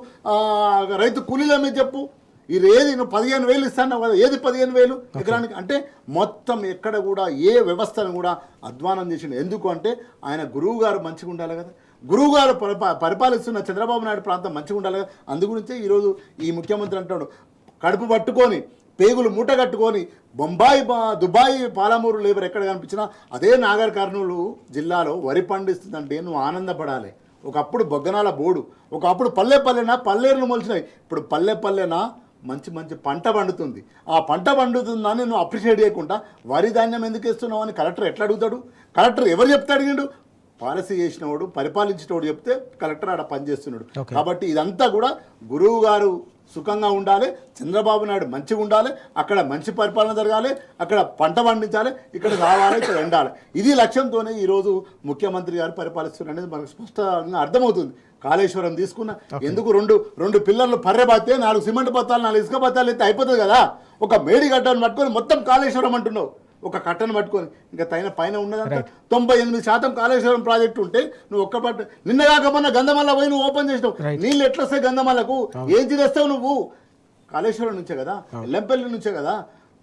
రైతు కూలీల మీద చెప్పు. ఏది నువ్వు 15,000 ఇస్తాను కదా, ఏది 15,000 ఎకరానికి అంటే మొత్తం ఎక్కడ కూడా ఏ వ్యవస్థను కూడా అధ్వానం చేసిండు. ఎందుకు అంటే ఆయన గురువు గారు మంచిగా ఉండాలి కదా, గురువు గారు పరిపాలిస్తున్న చంద్రబాబు నాయుడు ప్రాంతం మంచిగా ఉండాలి కదా. అందుగురించే ఈరోజు ఈ ముఖ్యమంత్రి అంటాడు, కడుపు పట్టుకొని పేగులు మూట కట్టుకొని దుబాయ్ పాలమూరు లేబర్ ఎక్కడ కనిపించినా అదే నాగర్ కర్నూలు జిల్లాలో వరి పండిస్తుందంటే నువ్వు ఆనందపడాలి. ఒకప్పుడు బొగ్గనాల బోడు, ఒకప్పుడు పల్లేరులు మొలిచినాయి, ఇప్పుడు పల్లెనా మంచి పంట పండుతుంది. ఆ పంట పండుతుందని నువ్వు అప్రిషియేట్ చేయకుండా వరి ధాన్యం ఎందుకు ఇస్తున్నావు అని కలెక్టర్ ఎట్లా అడుగుతాడు? కలెక్టర్ ఎవరు చెప్తే అడిగిండు? పాలసీ చేసినవాడు, పరిపాలించినవాడు చెప్తే కలెక్టర్ ఆడ పనిచేస్తున్నాడు. కాబట్టి ఇదంతా కూడా గురువు గారు సుఖంగా ఉండాలి, చంద్రబాబు నాయుడు మంచిగా ఉండాలి, అక్కడ మంచి పరిపాలన జరగాలి, అక్కడ పంట పండించాలి, ఇక్కడ రావాలి, ఇక్కడ ఉండాలి. ఇది లక్ష్యంతోనే ఈరోజు ముఖ్యమంత్రి గారు పరిపాలిస్తున్నారు అనేది మనకు స్పష్టంగా అర్థమవుతుంది. కాళేశ్వరం తీసుకున్న ఎందుకు రెండు పిల్లర్లు పర్రెబాతే 4 సిమెంట్ బత్తాలు 4 ఇసుక బత్తాలు అయితే అయిపోతుంది కదా. ఒక మేడి గడ్డను పట్టుకొని మొత్తం కాళేశ్వరం అంటున్నావు, ఒక కట్టను పట్టుకొని. ఇంకా పైన ఉన్నదంతా 98% కాళేశ్వరం ప్రాజెక్టు ఉంటే నువ్వు ఒక్క పట్టు నిన్న కాకపోయినా గంధమల్ల పోయి నువ్వు ఓపెన్ చేసినావు. నీళ్ళు ఎట్లా వస్తాయి గంధమల్లకు? ఏం చేస్తావు నువ్వు? కాళేశ్వరం నుంచే కదా, ఎల్లంపల్లి నుంచే కదా,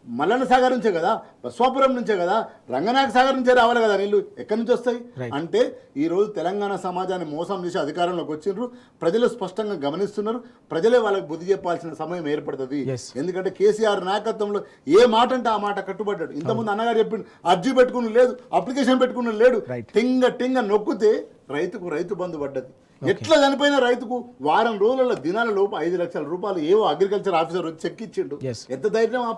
మల్లన్న సాగర్ నుంచే కదా, బస్వాపురం నుంచే కదా, రంగనాయక సాగర్ నుంచే రావాలి కదా నీళ్ళు. ఎక్కడి నుంచి వస్తాయి? అంటే ఈరోజు తెలంగాణ సమాజాన్ని మోసం చేసి అధికారంలోకి వచ్చిండ్రు. ప్రజలు స్పష్టంగా గమనిస్తున్నారు. ప్రజలే వాళ్ళకి బుద్ధి చెప్పాల్సిన సమయం ఏర్పడుతుంది. ఎందుకంటే కేసీఆర్ నాయకత్వంలో ఏ మాట అంటే ఆ మాట కట్టుబడ్డాడు. ఇంతకుముందు అన్నగారు చెప్పిండు, అర్జీ పెట్టుకుని లేదు, అప్లికేషన్ పెట్టుకుని లేడు, టింగ నొక్కితే రైతు బంధు పడ్డది. ఎట్లా చనిపోయిన రైతుకు వారం రోజుల దినాల లోపు 5 లక్షల రూపాయలు ఏవో అగ్రికల్చర్ ఆఫీసర్ వచ్చి చెక్ ఇచ్చిండు. ఎంత ధైర్యం ఆ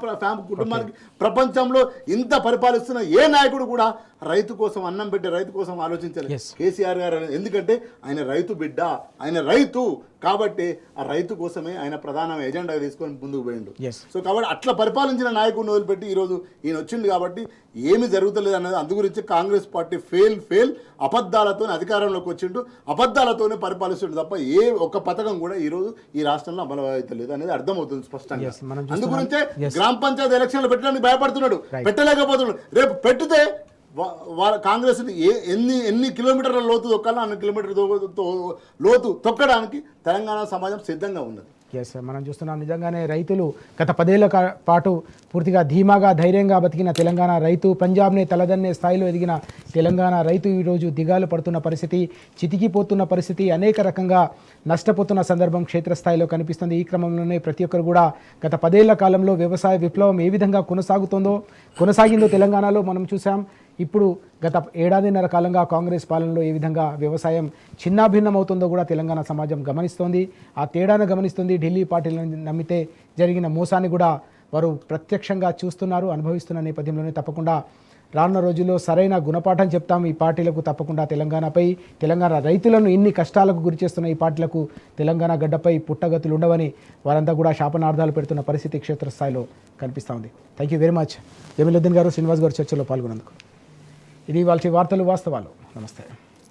కుటుంబానికి? ప్రపంచంలో ఇంత పరిపాలిస్తున్న ఏ నాయకుడు కూడా రైతు కోసం అన్నం పెట్టి రైతు కోసం ఆలోచించాలి. కేసీఆర్ గారు ఎందుకంటే ఆయన రైతు బిడ్డ, ఆయన రైతు కాబట్టి ఆ రైతు కోసమే ఆయన ప్రధాన ఎజెండా తీసుకొని ముందుకు పోయిండు. సో కాబట్టి అట్లా పరిపాలించిన నాయకుడిని వదిలిపెట్టి ఈరోజు ఈయన వచ్చింది కాబట్టి ఏమి జరుగుతలేదు అన్నది. అందు గురించి కాంగ్రెస్ పార్టీ ఫెయిల్ అబద్ధాలతో అధికారంలోకి వచ్చిండు, అబద్ధాలతోనే పరిపాలిస్తుండు తప్ప ఏ ఒక్క పథకం కూడా ఈరోజు ఈ రాష్ట్రంలో అమలు అవుతలేదు అనేది అర్థమవుతుంది స్పష్టంగా. అందు గురించే గ్రామ పంచాయతీ ఎలక్షన్లు పెట్టడానికి భయపడుతున్నాడు, పెట్టలేకపోతున్నాడు. రేపు పెట్టితే కాంగ్రెస్ ఎన్ని కిలోమీటర్ల లోతు తొక్కాలో అన్ని కిలోమీటర్ లోతు తొక్కడానికి తెలంగాణ సమాజం సిద్ధంగా ఉన్నది. ఎస్, మనం చూస్తున్నాం నిజంగానే రైతులు గత 10 ఏళ్ల పాటు పూర్తిగా ధీమాగా ధైర్యంగా బతికిన తెలంగాణ రైతు, పంజాబ్నే తలదన్నే స్థాయిలో ఎదిగిన తెలంగాణ రైతు ఈరోజు దిగాలు పడుతున్న పరిస్థితి, చితికిపోతున్న పరిస్థితి, అనేక రకంగా నష్టపోతున్న సందర్భం క్షేత్రస్థాయిలో కనిపిస్తుంది. ఈ క్రమంలోనే ప్రతి ఒక్కరు కూడా గత 10 ఏళ్ల కాలంలో వ్యవసాయ విప్లవం ఏ విధంగా కొనసాగిందో తెలంగాణలో మనం చూసాం. ఇప్పుడు గత 1.5 ఏళ్ల కాలంగా కాంగ్రెస్ పాలనలో ఏ విధంగా వ్యవసాయం చిన్నాభిన్నమవుతుందో కూడా తెలంగాణ సమాజం గమనిస్తోంది. ఆ తేడాను గమనిస్తుంది. ఢిల్లీ పార్టీలను నమ్మితే జరిగిన మోసాన్ని కూడా వారు ప్రత్యక్షంగా చూస్తున్నారు, అనుభవిస్తున్న నేపథ్యంలోనే తప్పకుండా రానున్న రోజుల్లో సరైన గుణపాఠం చెప్తాం ఈ పార్టీలకు. తప్పకుండా తెలంగాణ రైతులను ఇన్ని కష్టాలకు గురి చేస్తున్న ఈ పార్టీలకు తెలంగాణ గడ్డపై పుట్టగతులు ఉండవని వారంతా కూడా శాపనార్థాలు పెడుతున్న పరిస్థితి క్షేత్రస్థాయిలో కనిపిస్తూ ఉంది. Thank you very much Jamiluddin గారు, శ్రీనివాస్ గారు చర్చలో పాల్గొన్నందుకు. ఇది వాళ్ళ వార్తలు వాస్తవాలు. నమస్తే.